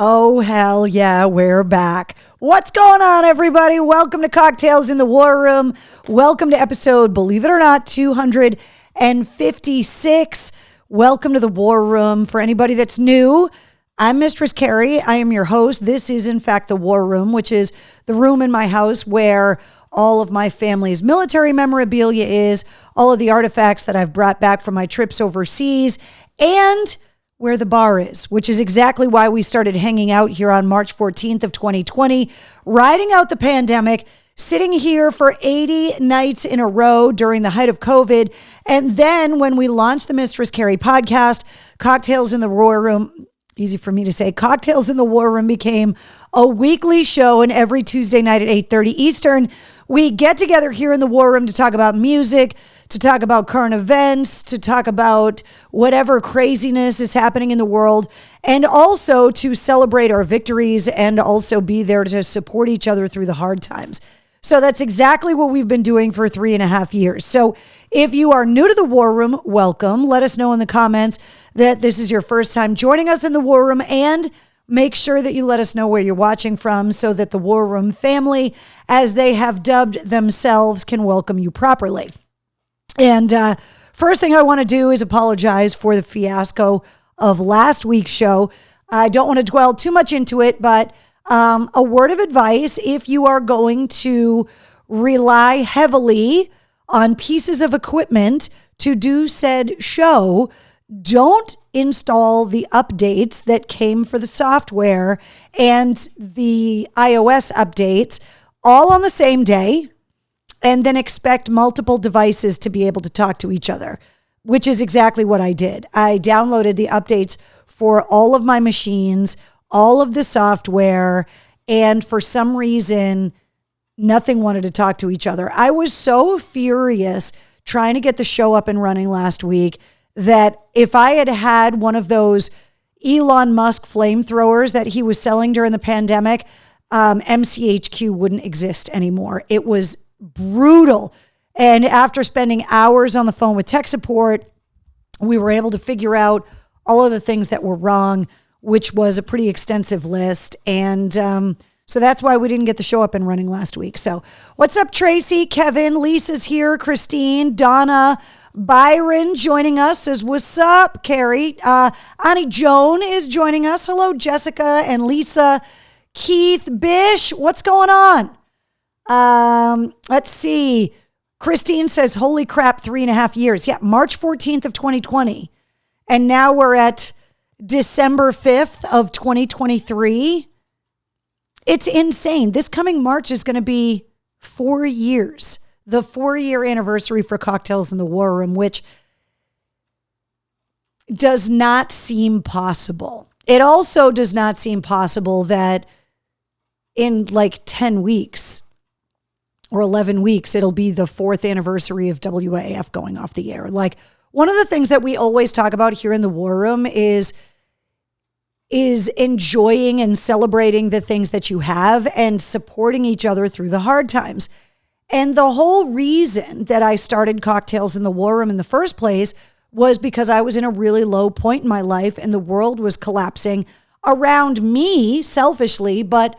Oh, hell yeah, we're back. What's going on, everybody? Welcome to Cocktails in the War Room. Welcome to episode, believe it or not, 256. Welcome to the War Room. For anybody that's new, I'm Mistress Carrie. I am your host. This is, in fact, the War Room, which is the room in my house where all of my family's military memorabilia is, all of the artifacts that I've brought back from my trips overseas, and where the bar is, which is exactly why we started hanging out here on March 14th of 2020, riding out the pandemic, sitting here for 80 nights in a row during the height of COVID. And then when we launched the Mistress Carrie podcast, Cocktails in the War Room, easy for me to say, Cocktails in the War Room became a weekly show, and every Tuesday night at 8:30 Eastern, we get together here in the War Room to talk about music, to talk about current events, to talk about whatever craziness is happening in the world, and also to celebrate our victories and also be there to support each other through the hard times. So that's exactly what we've been doing for 3.5 years. So if you are new to the War Room, welcome. Let us know in the comments that this is your first time joining us in the War Room, and make sure that you let us know where you're watching from so that the War Room family, as they have dubbed themselves, can welcome you properly. And first thing I want to do is apologize for the fiasco of last week's show. I don't want to dwell too much into it, but a word of advice: if you are going to rely heavily on pieces of equipment to do said show, don't install the updates that came for the software and the iOS updates all on the same day, and then expect multiple devices to be able to talk to each other, which is exactly what I did. I downloaded the updates for all of my machines, all of the software, and for some reason, nothing wanted to talk to each other. I was so furious trying to get the show up and running last week that if I had had one of those Elon Musk flamethrowers that he was selling during the pandemic, MCHQ wouldn't exist anymore. It was brutal. And after spending hours on the phone with tech support, we were able to figure out all of the things that were wrong, which was a pretty extensive list. And so that's why we didn't get the show up and running last week. So what's up, Tracy, Kevin, Lisa's here, Christine, Donna, Byron joining us says, what's up, Carrie? Annie Joan is joining us. Hello, Jessica and Lisa. Keith, Bish, what's going on? Let's see. Christine says, holy crap, 3.5 years. Yeah, March 14th of 2020. And now we're at December 5th of 2023. It's insane. This coming March is going to be 4 years. The 4-year anniversary for Cocktails in the War Room, which does not seem possible. It also does not seem possible that in like 10 weeks or 11 weeks, it'll be the 4th anniversary of WAF going off the air. Like, one of the things that we always talk about here in the War Room is enjoying and celebrating the things that you have and supporting each other through the hard times. And the whole reason that I started Cocktails in the War Room in the first place was because I was in a really low point in my life and the world was collapsing around me selfishly, but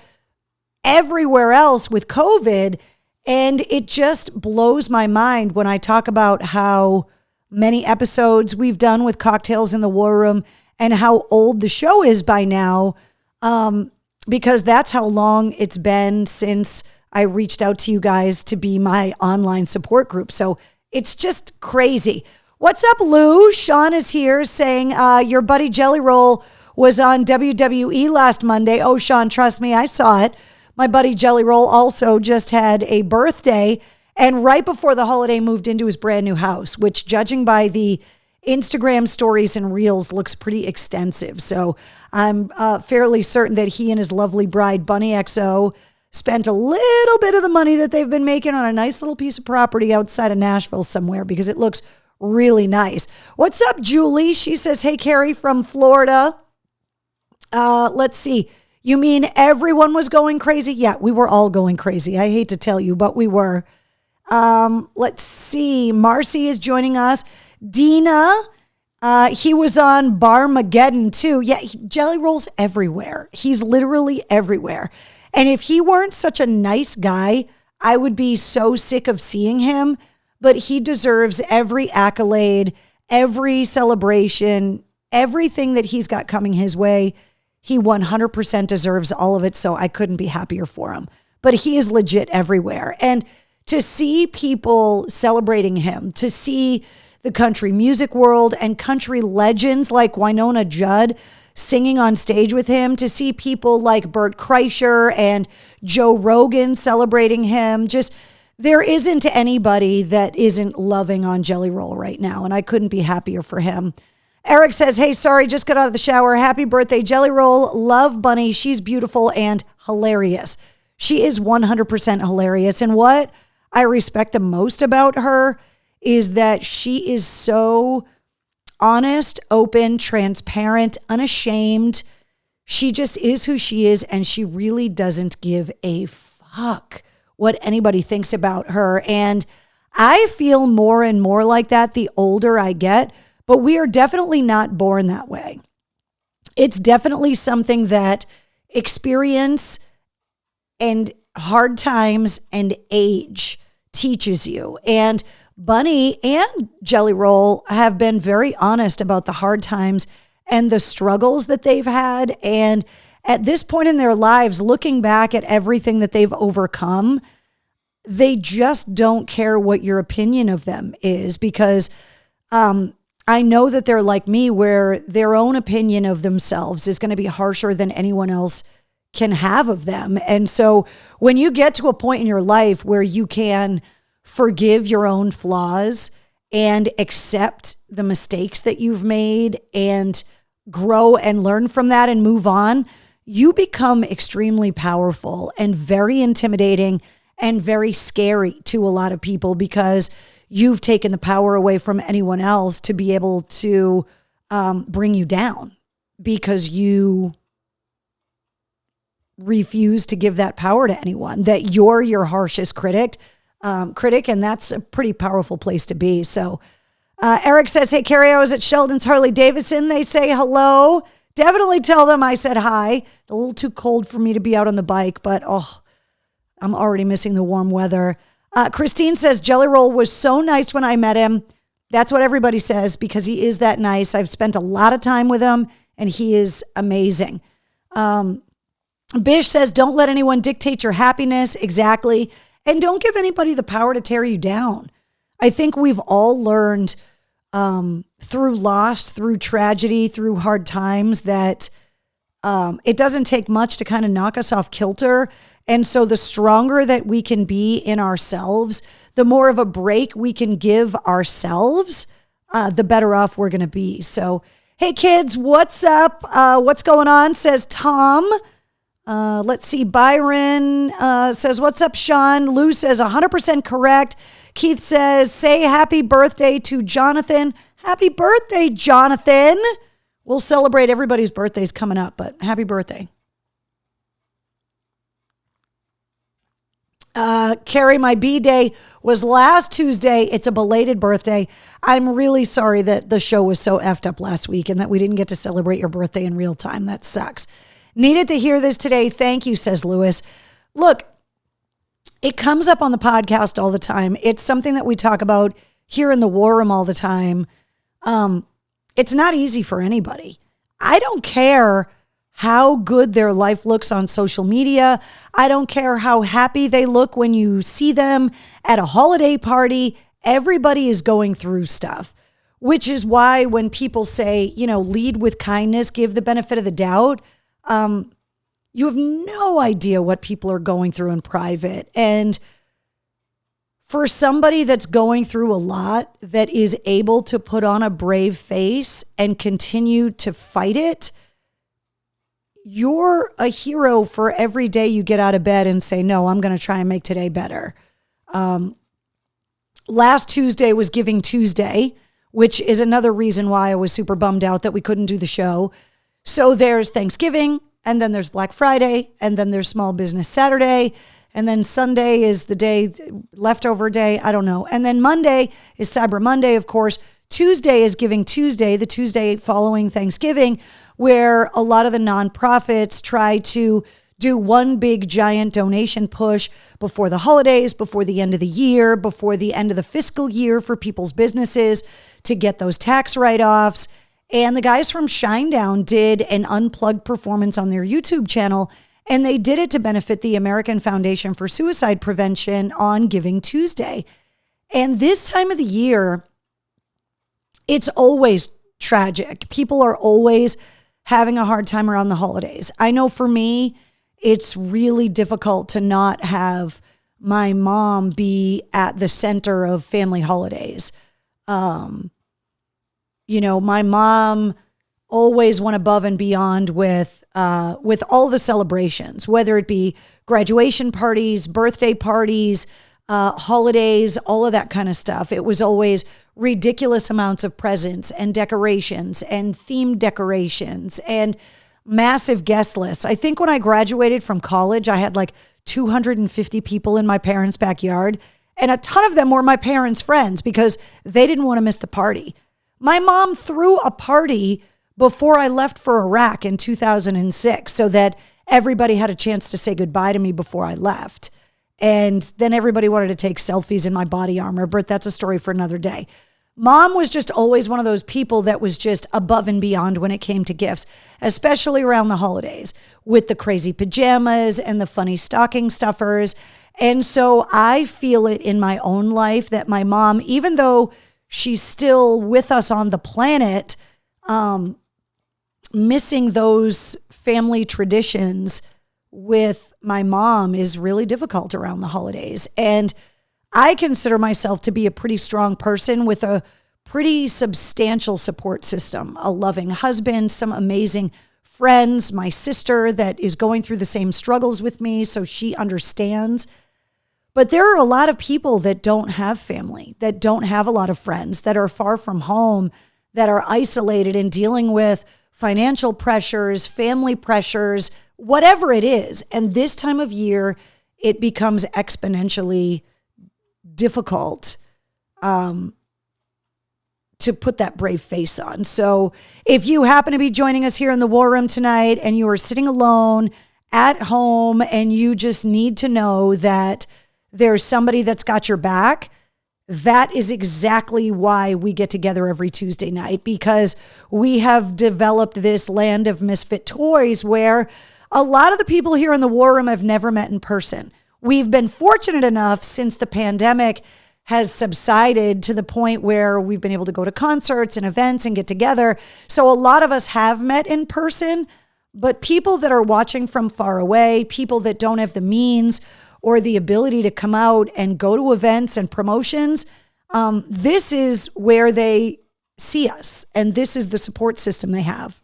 everywhere else with COVID. And it just blows my mind when I talk about how many episodes we've done with Cocktails in the War Room and how old the show is by now, because that's how long it's been since I reached out to you guys to be my online support group. So it's just crazy. What's up, Lou? Sean is here saying your buddy Jelly Roll was on WWE last Monday. Oh, Sean, trust me, I saw it. My buddy Jelly Roll also just had a birthday, and right before the holiday moved into his brand new house, which, judging by the Instagram stories and reels, looks pretty extensive. So I'm fairly certain that he and his lovely bride, Bunny XO, spent a little bit of the money that they've been making on a nice little piece of property outside of Nashville somewhere, because it looks really nice. What's up, Julie? She says, hey, Carrie from Florida. Let's see. You mean everyone was going crazy? Yeah, we were all going crazy. I hate to tell you, but we were. Let's see. Marcy is joining us. Dina He was on Barmageddon too. Yeah, Jelly Roll's everywhere. He's literally everywhere. And if he weren't such a nice guy, I would be so sick of seeing him. But he deserves every accolade, every celebration, everything that he's got coming his way. He 100% deserves all of it. So I couldn't be happier for him. But he is legit everywhere. And to see people celebrating him, to see the country music world and country legends like Winona Judd singing on stage with him, to see people like Bert Kreischer and Joe Rogan celebrating him. Just, there isn't anybody that isn't loving on Jelly Roll right now, and I couldn't be happier for him. Eric says, hey, sorry, just got out of the shower. Happy birthday, Jelly Roll. Love Bunny. She's beautiful and hilarious. She is 100% hilarious. And what I respect the most about her is that she is so honest, open, transparent, unashamed. She just is who she is, and she really doesn't give a fuck what anybody thinks about her. And I feel more and more like that the older I get, but we are definitely not born that way. It's definitely something that experience and hard times and age teaches you. And Bunny and Jelly Roll have been very honest about the hard times and the struggles that they've had. And at this point in their lives, looking back at everything that they've overcome, they just don't care what your opinion of them is, because I know that they're like me, where their own opinion of themselves is going to be harsher than anyone else can have of them. And so when you get to a point in your life where you can forgive your own flaws and accept the mistakes that you've made and grow and learn from that and move on, you become extremely powerful and very intimidating and very scary to a lot of people, because you've taken the power away from anyone else to be able to bring you down, because you refuse to give that power to anyone, that you're your harshest critic, and that's a pretty powerful place to be. So Eric says, hey, Carrie, I was at Sheldon's Harley Davidson. They say hello. Definitely tell them I said hi. A little too cold for me to be out on the bike, but I'm already missing the warm weather. Christine says, Jelly Roll was so nice when I met him. That's what everybody says, because he is that nice. I've spent a lot of time with him, and he is amazing. Bish says, don't let anyone dictate your happiness. Exactly. And don't give anybody the power to tear you down. I think we've all learned through loss, through tragedy, through hard times, that it doesn't take much to kind of knock us off kilter. And so the stronger that we can be in ourselves, the more of a break we can give ourselves, the better off we're going to be. So, hey, kids, what's up? What's going on? Says Tom. Let's see. Byron says, what's up, Sean? Lou says 100% correct. Keith says, say happy birthday to Jonathan. Happy birthday, Jonathan. We'll celebrate everybody's birthdays coming up, but happy birthday. Carrie, my B-day was last Tuesday. It's a belated birthday. I'm really sorry that the show was so effed up last week and that we didn't get to celebrate your birthday in real time. That sucks. Needed to hear this today. Thank you, says Lewis. Look, it comes up on the podcast all the time. It's something that we talk about here in the War Room all the time. It's not easy for anybody. I don't care how good their life looks on social media. I don't care how happy they look when you see them at a holiday party. Everybody is going through stuff, which is why when people say, lead with kindness, give the benefit of the doubt, you have no idea what people are going through in private. And for somebody that's going through a lot, that is able to put on a brave face and continue to fight it, you're a hero for every day you get out of bed and say, no, I'm going to try and make today better. Last Tuesday was Giving Tuesday, which is another reason why I was super bummed out that we couldn't do the show. So there's Thanksgiving, and then there's Black Friday, and then there's Small Business Saturday, and then Sunday is the day, leftover day, I don't know. And then Monday is Cyber Monday, of course. Tuesday is Giving Tuesday, the Tuesday following Thanksgiving, where a lot of the nonprofits try to do one big giant donation push before the holidays, before the end of the year, before the end of the fiscal year for people's businesses to get those tax write-offs. And the guys from Shinedown did an unplugged performance on their YouTube channel, and they did it to benefit the American Foundation for Suicide Prevention on Giving Tuesday. And this time of the year, it's always tragic. People are always having a hard time around the holidays. I know for me, it's really difficult to not have my mom be at the center of family holidays. My mom always went above and beyond with all the celebrations, whether it be graduation parties, birthday parties, holidays, all of that kind of stuff. It was always ridiculous amounts of presents and decorations and themed decorations and massive guest lists. I think when I graduated from college, I had like 250 people in my parents' backyard, and a ton of them were my parents' friends because they didn't want to miss the party. My mom threw a party before I left for Iraq in 2006 so that everybody had a chance to say goodbye to me before I left. And then everybody wanted to take selfies in my body armor, but that's a story for another day. Mom was just always one of those people that was just above and beyond when it came to gifts, especially around the holidays with the crazy pajamas and the funny stocking stuffers. And so I feel it in my own life that my mom, even though she's still with us on the planet, missing those family traditions with my mom is really difficult around the holidays. And I consider myself to be a pretty strong person with a pretty substantial support system, a loving husband, some amazing friends, my sister that is going through the same struggles with me, so she understands. But there are a lot of people that don't have family, that don't have a lot of friends, that are far from home, that are isolated and dealing with financial pressures, family pressures, whatever it is. And this time of year, it becomes exponentially difficult to put that brave face on. So if you happen to be joining us here in the War Room tonight and you are sitting alone at home and you just need to know that there's somebody that's got your back, that is exactly why we get together every Tuesday night, because we have developed this land of misfit toys where a lot of the people here in the War Room have never met in person. We've been fortunate enough since the pandemic has subsided to the point where we've been able to go to concerts and events and get together. So a lot of us have met in person, but people that are watching from far away, people that don't have the means or the ability to come out and go to events and promotions, this is where they see us. And this is the support system they have.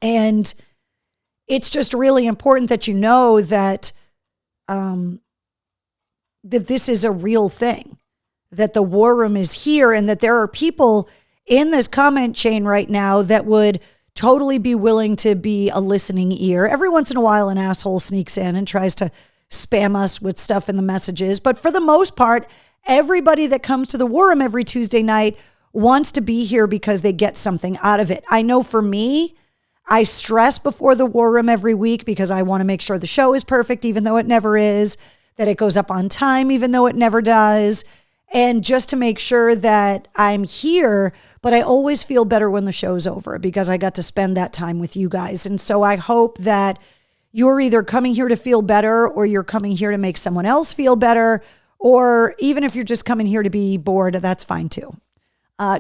And it's just really important that you know that that this is a real thing, that the War Room is here, and that there are people in this comment chain right now that would totally be willing to be a listening ear. Every once in a while, an asshole sneaks in and tries to spam us with stuff in the messages. But for the most part, everybody that comes to the War Room every Tuesday night wants to be here because they get something out of it. I know for me, I stress before the War Room every week because I want to make sure the show is perfect, even though it never is, that it goes up on time, even though it never does, and just to make sure that I'm here. But I always feel better when the show's over because I got to spend that time with you guys. And so I hope that you're either coming here to feel better or you're coming here to make someone else feel better, or even if you're just coming here to be bored, that's fine too.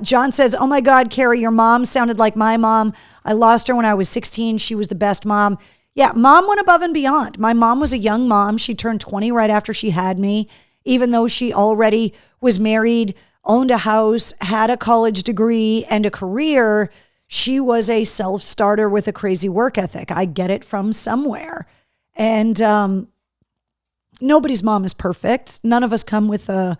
John says, oh my God, Carrie, your mom sounded like my mom. I lost her when I was 16. She was the best mom. Yeah, mom went above and beyond. My mom was a young mom. She turned 20 right after she had me, even though she already was married, owned a house, had a college degree and a career. She was a self-starter with a crazy work ethic. I get it from somewhere. And nobody's mom is perfect. None of us come with a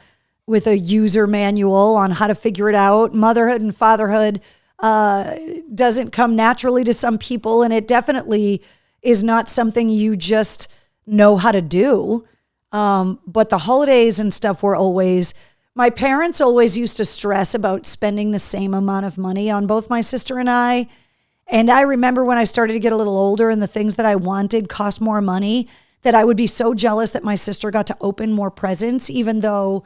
user manual on how to figure it out. Motherhood and fatherhood doesn't come naturally to some people, and it definitely is not something you just know how to do. But the holidays and stuff were always My parents always used to stress about spending the same amount of money on both my sister and I. And I remember when I started to get a little older and the things that I wanted cost more money, that I would be so jealous that my sister got to open more presents, even though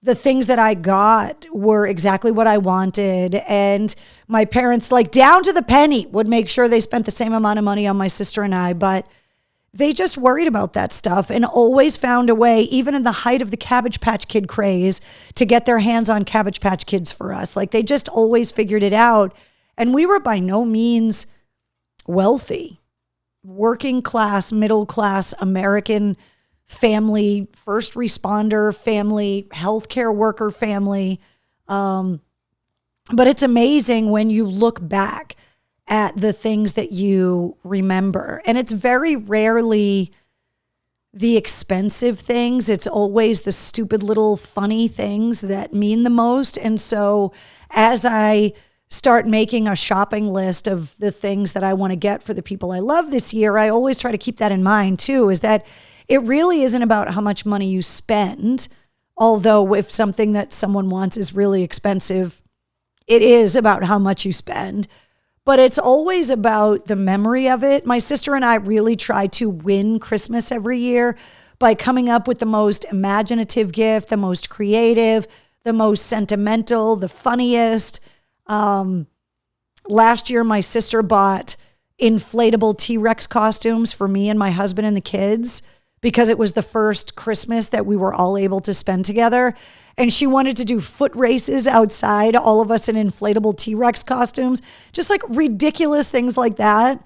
the things that I got were exactly what I wanted. And my parents, like down to the penny, would make sure they spent the same amount of money on my sister and I. But they just worried about that stuff and always found a way, even in the height of the Cabbage Patch Kid craze, to get their hands on Cabbage Patch Kids for us. Like they just always figured it out. And we were by no means wealthy. Working class, middle class, American family, first responder family, healthcare worker family. But it's amazing when you look back at the things that you remember. And it's very rarely the expensive things. It's always the stupid little funny things that mean the most. And so as I start making a shopping list of the things that I want to get for the people I love this year, I always try to keep that in mind too, is that it really isn't about how much money you spend. Although if something that someone wants is really expensive, it is about how much you spend. But it's always about the memory of it. My sister and I really try to win Christmas every year by coming up with the most imaginative gift, the most creative, the most sentimental, the funniest. Last year, my sister bought inflatable T-Rex costumes for me and my husband and the kids because it was the first Christmas that we were all able to spend together. And she wanted to do foot races outside, all of us in inflatable T-Rex costumes, just like ridiculous things like that.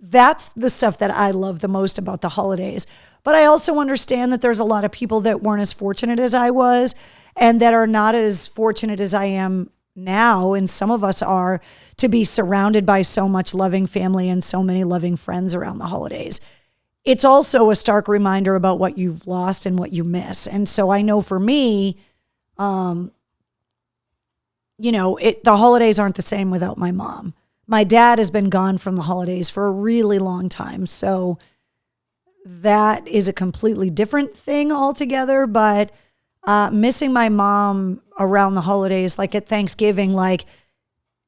That's the stuff that I love the most about the holidays. But I also understand that there's a lot of people that weren't as fortunate as I was and that are not as fortunate as I am now, and some of us are, to be surrounded by so much loving family and so many loving friends around the holidays. It's also a stark reminder about what you've lost and what you miss. And so I know for me, the holidays aren't the same without my mom. My dad has been gone from the holidays for a really long time. So that is a completely different thing altogether. But missing my mom around the holidays, like at Thanksgiving, like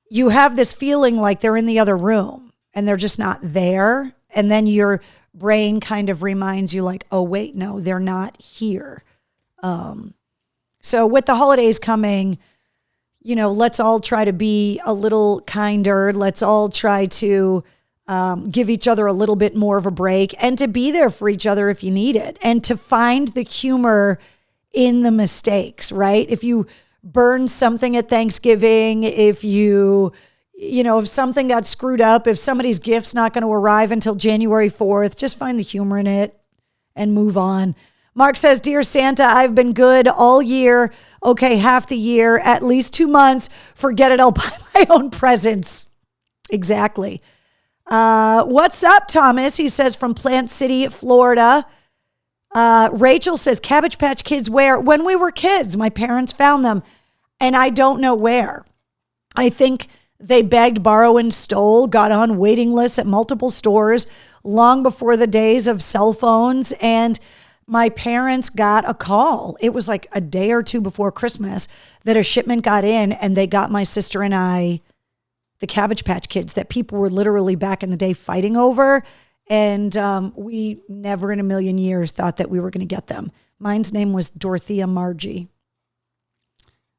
you have this feeling like they're in the other room and they're just not there. And then your brain kind of reminds you like, oh, wait, no, they're not here. So with the holidays coming, let's all try to be a little kinder. Let's all try to give each other a little bit more of a break and to be there for each other if you need it and to find the humor in the mistakes, right? If you burn something at Thanksgiving, if if something got screwed up, if somebody's gift's not going to arrive until January 4th, just find the humor in it and move on. Mark says, Dear Santa, I've been good all year. Okay, half the year, at least 2 months. Forget it, I'll buy my own presents. Exactly. What's up, Thomas? He says from Plant City, Florida. Rachel says, Cabbage Patch Kids where? When we were kids, my parents found them, and I don't know where. I think they begged, borrowed, and stole, got on waiting lists at multiple stores long before the days of cell phones, and my parents got a call. It was like a day or two before Christmas that a shipment got in, and they got my sister and I the Cabbage Patch Kids that people were literally back in the day fighting over. And we never in a million years thought that we were going to get them. Mine's name was Dorothea Margie.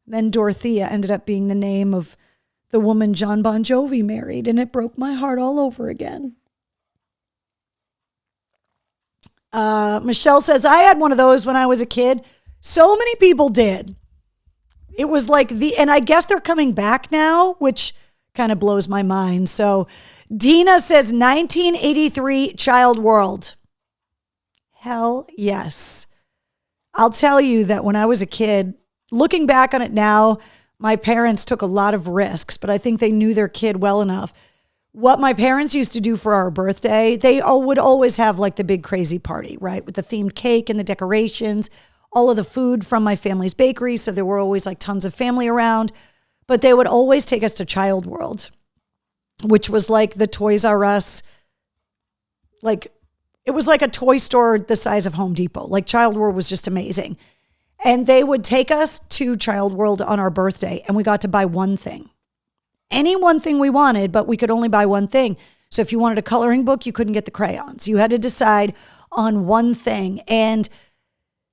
Then Dorothea ended up being the name of the woman John Bon Jovi married, and it broke my heart all over again. Michelle says, I had one of those when I was a kid. So many people did. It was like and I guess they're coming back now, which kind of blows my mind. So Dina says 1983 Child World. Hell yes. I'll tell you that when I was a kid, looking back on it now, my parents took a lot of risks, but I think they knew their kid well enough. What my parents used to do for our birthday, they would always have like the big crazy party, right? With the themed cake and the decorations, all of the food from my family's bakery. So there were always like tons of family around, but they would always take us to Child World, which was like the Toys R Us, like it was like a toy store the size of Home Depot. Like Child World was just amazing. And they would take us to Child World on our birthday, and we got to buy one thing. Any one thing we wanted, but we could only buy one thing. So if you wanted a coloring book, you couldn't get the crayons. You had to decide on one thing. And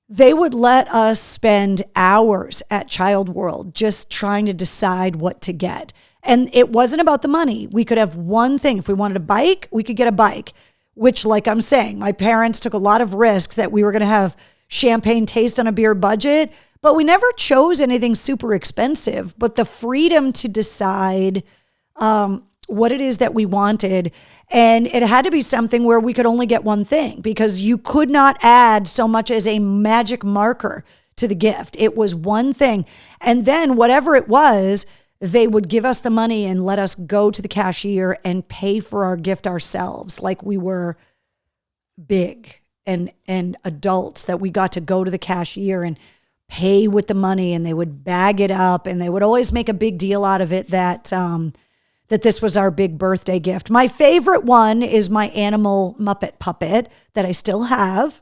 they would let us spend hours at Child World just trying to decide what to get. And it wasn't about the money. We could have one thing. If we wanted a bike, we could get a bike, which, like I'm saying, my parents took a lot of risks that we were going to have champagne taste on a beer budget, but we never chose anything super expensive. But the freedom to decide what it is that we wanted. And it had to be something where we could only get one thing because you could not add so much as a magic marker to the gift. It was one thing. And then whatever it was, they would give us the money and let us go to the cashier and pay for our gift ourselves. Like we were big and adults, that we got to go to the cashier and pay with the money, and they would bag it up, and they would always make a big deal out of it that this was our big birthday gift. My favorite one is my animal Muppet puppet that I still have.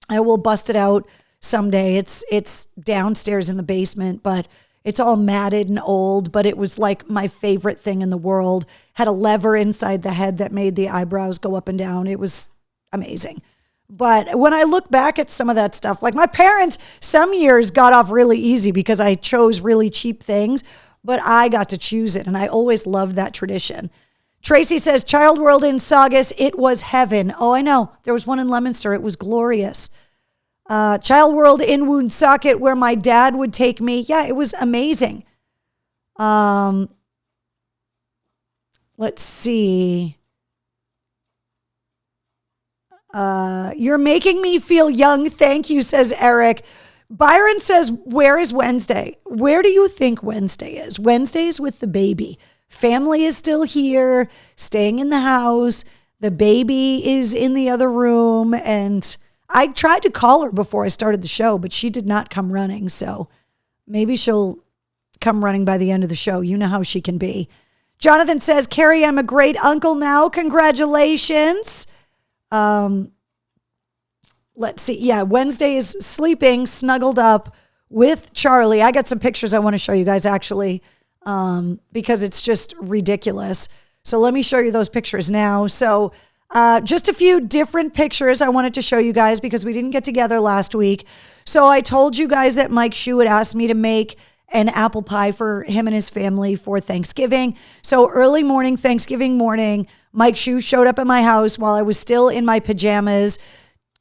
I will bust it out someday. It's downstairs in the basement, but it's all matted and old, but it was like my favorite thing in the world. Had a lever inside the head that made the eyebrows go up and down. It was amazing. But when I look back at some of that stuff, like my parents, some years got off really easy because I chose really cheap things, but I got to choose it, and I always loved that tradition. Tracy says, Child World in Saugus, it was heaven. Oh, I know. There was one in Leominster. It was glorious. Child World in Woonsocket, where my dad would take me. Yeah, it was amazing. Let's see. You're making me feel young. Thank you, says Eric. Byron says, where is Wednesday? Where do you think Wednesday is? Wednesday's with the baby. Family is still here, staying in the house. The baby is in the other room. And I tried to call her before I started the show, but she did not come running. So maybe she'll come running by the end of the show. You know how she can be. Jonathan says, Carrie, I'm a great uncle now. Congratulations. Let's see. Yeah, Wednesday is sleeping, snuggled up with Charlie. I got some pictures I want to show you guys, actually, because it's just ridiculous. So let me show you those pictures now. So just a few different pictures I wanted to show you guys because we didn't get together last week. So I told you guys that Mike Shue had asked me to make an apple pie for him and his family for Thanksgiving. So early morning, Thanksgiving morning, Mike Shue showed up at my house while I was still in my pajamas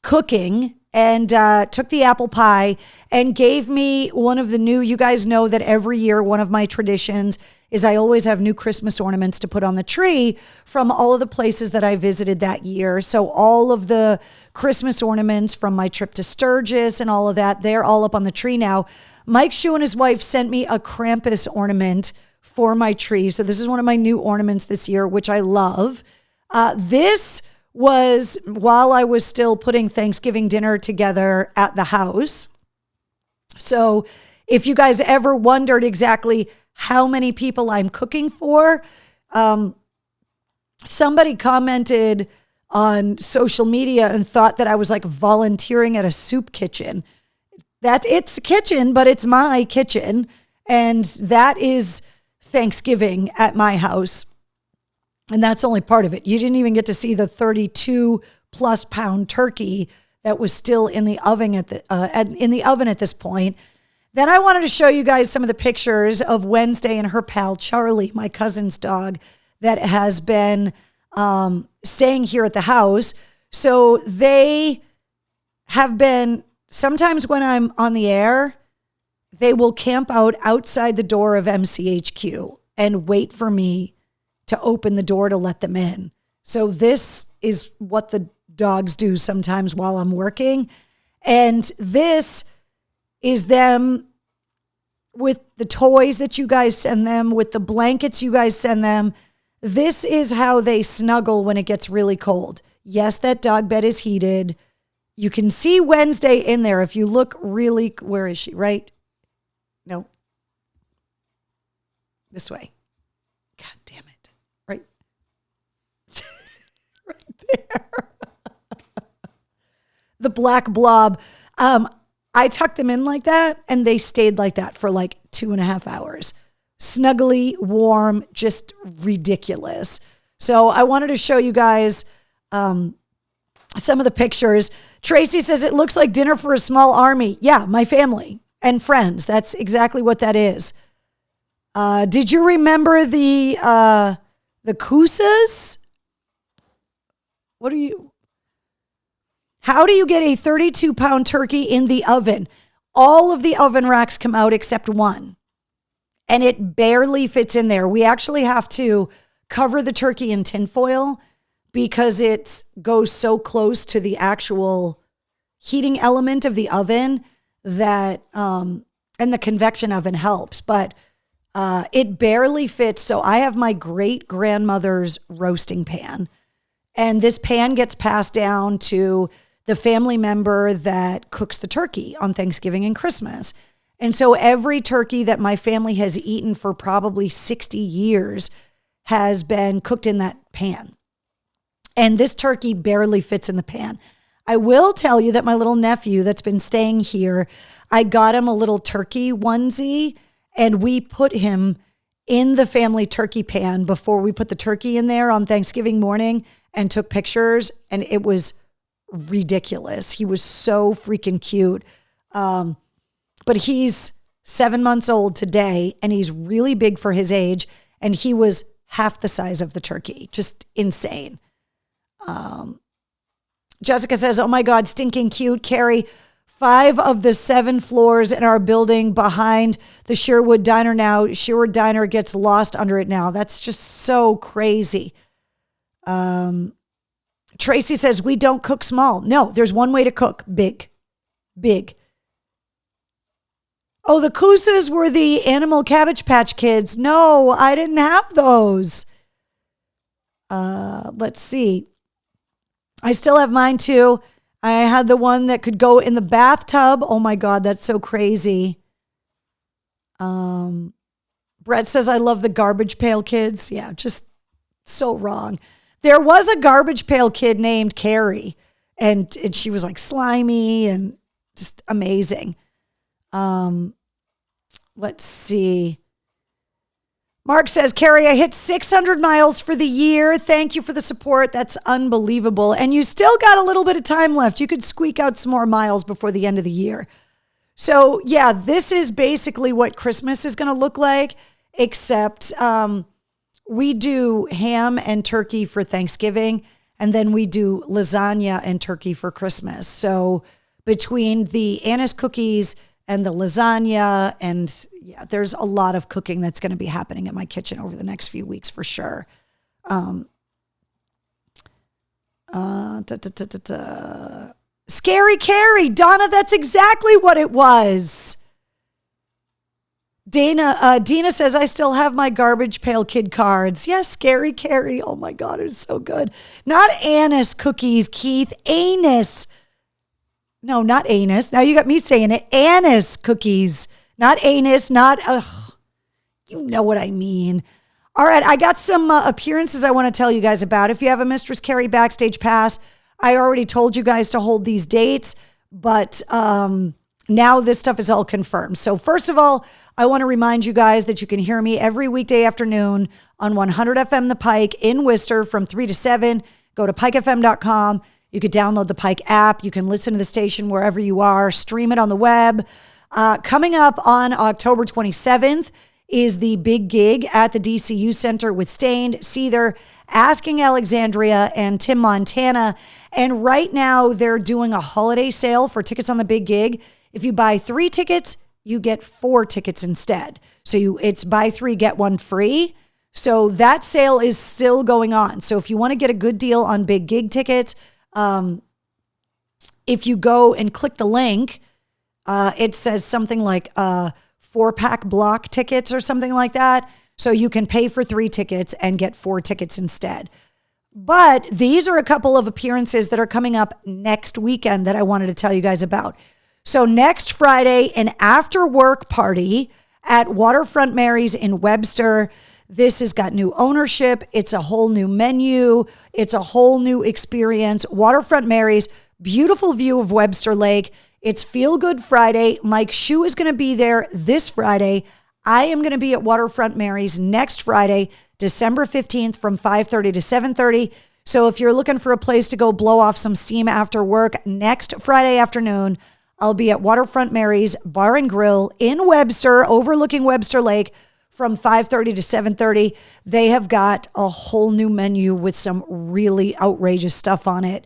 cooking, and took the apple pie and gave me one of the new, you guys know that every year one of my traditions is I always have new Christmas ornaments to put on the tree from all of the places that I visited that year. So all of the Christmas ornaments from my trip to Sturgis and all of that, they're all up on the tree now. Mike Shue and his wife sent me a Krampus ornament for my tree. So this is one of my new ornaments this year, which I love. This was while I was still putting Thanksgiving dinner together at the house. So if you guys ever wondered exactly how many people I'm cooking for, somebody commented on social media and thought that I was like volunteering at a soup kitchen. That it's a kitchen, but it's my kitchen. And that is Thanksgiving at my house. And that's only part of it. You didn't even get to see the 32 plus pound turkey that was still in the oven at this point. Then I wanted to show you guys some of the pictures of Wednesday and her pal Charlie, my cousin's dog, that has been staying here at the house. So they have been, sometimes when I'm on the air, they will camp out outside the door of MCHQ and wait for me to open the door to let them in. So this is what the dogs do sometimes while I'm working. And this is them with the toys that you guys send them, with the blankets you guys send them. This is how they snuggle when it gets really cold. Yes, that dog bed is heated. You can see Wednesday in there if you look really, where is she? Right? No. This way. God damn it. Right. Right there. The black blob. I I tucked them in like that, and they stayed like that for like 2.5 hours. Snuggly, warm, just ridiculous. So I wanted to show you guys some of the pictures. Tracy says it looks like dinner for a small army. Yeah, my family and friends. That's exactly what that is. Did you remember the Koosas? How do you get a 32-pound turkey in the oven? All of the oven racks come out except one, and it barely fits in there. We actually have to cover the turkey in tinfoil because it goes so close to the actual heating element of the oven that, and the convection oven helps, but it barely fits. So I have my great grandmother's roasting pan, and this pan gets passed down to the family member that cooks the turkey on Thanksgiving and Christmas. And so every turkey that my family has eaten for probably 60 years has been cooked in that pan. And this turkey barely fits in the pan. I will tell you that my little nephew that's been staying here, I got him a little turkey onesie, and we put him in the family turkey pan before we put the turkey in there on Thanksgiving morning and took pictures, and it was ridiculous. He was so freaking cute. But he's 7 months old today, and he's really big for his age, and he was half the size of the turkey. Just insane. Jessica says, oh my God, stinking cute. Carrie, 5 of the 7 floors in our building behind the Sherwood Diner now. Sherwood Diner gets lost under it now. That's just so crazy. Tracy says, we don't cook small. No, there's one way to cook. Big. Oh, the Koosas were the animal Cabbage Patch Kids. No, I didn't have those. Let's see. I still have mine too. I had the one that could go in the bathtub. Oh my God, that's so crazy. Brett says, I love the Garbage Pail Kids. Yeah, just so wrong. There was a Garbage Pail Kid named Carrie, and she was like slimy and just amazing. Let's see. Mark says, Carrie, I hit 600 miles for the year. Thank you for the support. That's unbelievable. And you still got a little bit of time left. You could squeak out some more miles before the end of the year. So yeah, this is basically what Christmas is going to look like, except we do ham and turkey for Thanksgiving, and then we do lasagna and turkey for Christmas. So between the anise cookies and the lasagna, and yeah, there's a lot of cooking that's going to be happening in my kitchen over the next few weeks for sure. Scary Carrie, Donna, that's exactly what it was. Dina says, I still have my Garbage Pail Kid cards. Yes, Scary Carrie. Oh my God, it's so good. Not anise cookies, Keith. Anise. No, not anus. Now you got me saying it. Anise cookies. Not anus, you know what I mean. All right, I got some appearances I want to tell you guys about. If you have a Mistress Carrie Backstage Pass, I already told you guys to hold these dates, but now this stuff is all confirmed. So first of all, I want to remind you guys that you can hear me every weekday afternoon on 100 FM The Pike in Worcester from 3 to 7. Go to pikefm.com. You could download the Pike app. You can listen to the station wherever you are. Stream it on the web. Coming up on October 27th is the big gig at the DCU Center with Stained, Seether, Asking Alexandria, and Tim Montana. And right now they're doing a holiday sale for tickets on the big gig. If you buy 3 tickets, you get 4 tickets instead. So it's buy 3, get 1 free. So that sale is still going on. So if you want to get a good deal on big gig tickets, if you go and click the link, it says something like 4-pack block tickets or something like that. So you can pay for 3 tickets and get 4 tickets instead. But these are a couple of appearances that are coming up next weekend that I wanted to tell you guys about. So next Friday, an after work party at Waterfront Mary's in Webster. This has got new ownership. It's a whole new menu. It's a whole new experience. Waterfront Mary's, beautiful view of Webster Lake. It's Feel Good Friday. Mike Shue is going to be there this Friday. I am going to be at Waterfront Mary's next Friday, December 15th from 5:30 to 7:30. So if you're looking for a place to go blow off some steam after work next Friday afternoon, I'll be at Waterfront Mary's Bar and Grill in Webster, overlooking Webster Lake from 5:30 to 7:30. They have got a whole new menu with some really outrageous stuff on it.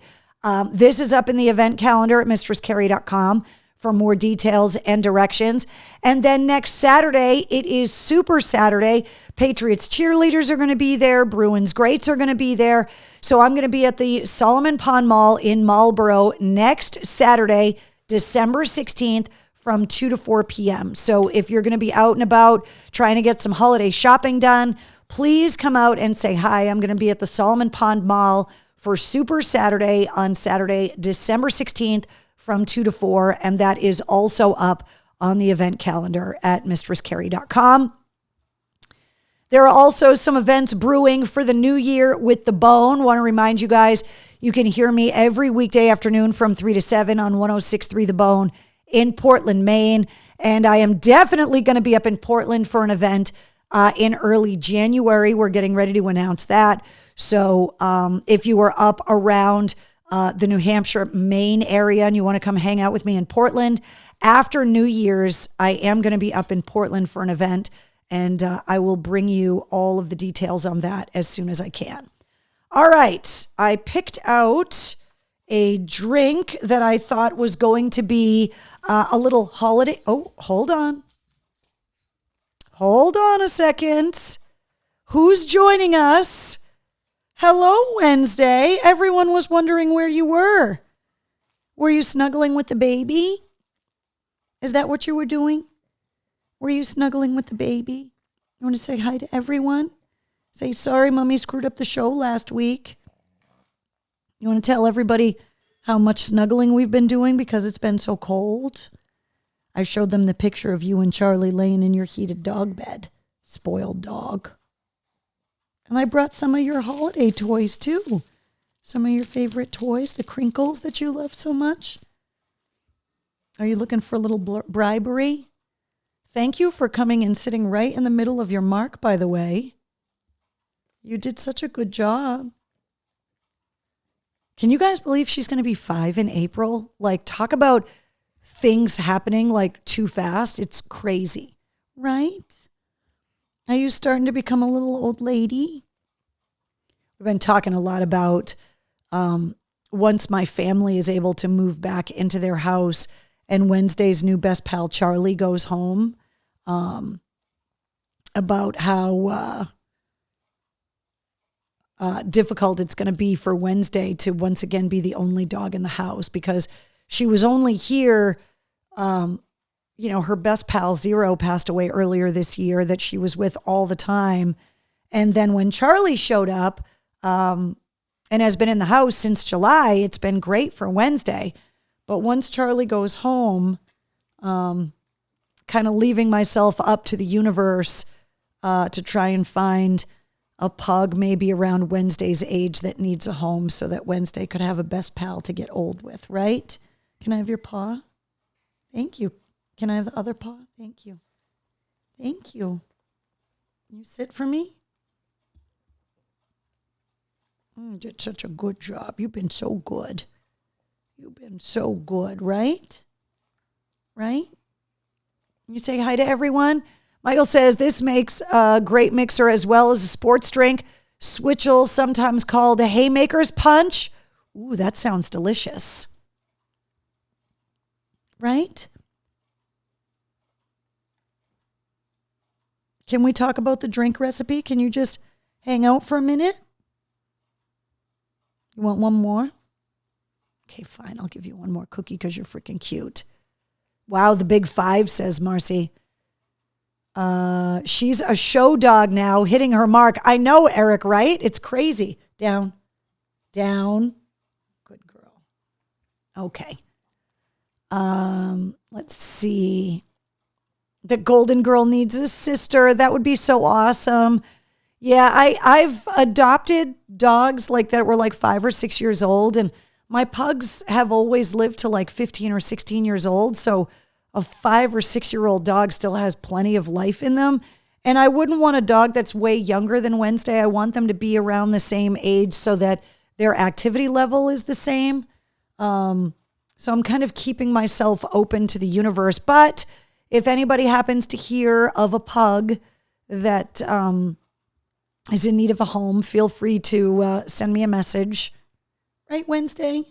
This is up in the event calendar at mistresscarrie.com for more details and directions. And then next Saturday, it is Super Saturday. Patriots cheerleaders are going to be there. Bruins greats are going to be there. So I'm going to be at the Solomon Pond Mall in Marlboro next Saturday, December 16th from 2 to 4 p.m. So if you're going to be out and about trying to get some holiday shopping done, please come out and say hi. I'm going to be at the Solomon Pond Mall for Super Saturday on Saturday, December 16th from 2 to 4. And that is also up on the event calendar at mistresscarrie.com. There are also some events brewing for the new year with The Bone. Want to remind you guys, you can hear me every weekday afternoon from 3 to 7 on 106.3 The Bone in Portland, Maine. And I am definitely going to be up in Portland for an event in early January. We're getting ready to announce that. So if you are up around the New Hampshire, Maine area and you want to come hang out with me in Portland, after New Year's, I am going to be up in Portland for an event. And I will bring you all of the details on that as soon as I can. All right. I picked out a drink that I thought was going to be a little holiday. Oh, hold on. Hold on a second. Who's joining us? Hello, Wednesday. Everyone was wondering where you were. Were you snuggling with the baby? Is that what you were doing? Were you snuggling with the baby? You want to say hi to everyone? Say, sorry, Mommy screwed up the show last week. You want to tell everybody how much snuggling we've been doing because it's been so cold? I showed them the picture of you and Charlie laying in your heated dog bed. Spoiled dog. And I brought some of your holiday toys too. Some of your favorite toys, the crinkles that you love so much. Are you looking for a little bribery? Thank you for coming and sitting right in the middle of your mark, by the way. You did such a good job. Can you guys believe she's going to be 5 in April? Like, talk about things happening like too fast. It's crazy, right? Are you starting to become a little old lady? We've been talking a lot about once my family is able to move back into their house and Wednesday's new best pal, Charlie, goes home, about how difficult it's going to be for Wednesday to once again be the only dog in the house because she was only here. Her best pal, Zero, passed away earlier this year that she was with all the time. And then when Charlie showed up and has been in the house since July, it's been great for Wednesday. But once Charlie goes home, kind of leaving myself up to the universe to try and find a pug maybe around Wednesday's age that needs a home so that Wednesday could have a best pal to get old with, right? Can I have your paw? Thank you. Can I have the other paw? Thank you. Thank you. You sit for me? You did such a good job. You've been so good. You've been so good, right? Right? You say hi to everyone. Michael says this makes a great mixer as well as a sports drink. Switchel, sometimes called a haymaker's punch. Ooh, that sounds delicious. Right? Can we talk about the drink recipe? Can you just hang out for a minute? You want one more? Okay, fine. I'll give you one more cookie because you're freaking cute. Wow, the big 5, says Marcy. She's a show dog now, hitting her mark. I know, Eric, right? It's crazy. Down. Good girl. Okay. Let's see. The golden girl needs a sister. That would be so awesome. Yeah, I've adopted dogs like that were like 5 or 6 years old, and my pugs have always lived to like 15 or 16 years old. So a 5 or 6-year-old dog still has plenty of life in them. And I wouldn't want a dog that's way younger than Wednesday. I want them to be around the same age so that their activity level is the same. So I'm kind of keeping myself open to the universe. But if anybody happens to hear of a pug that is in need of a home, feel free to send me a message. Right, Wednesday?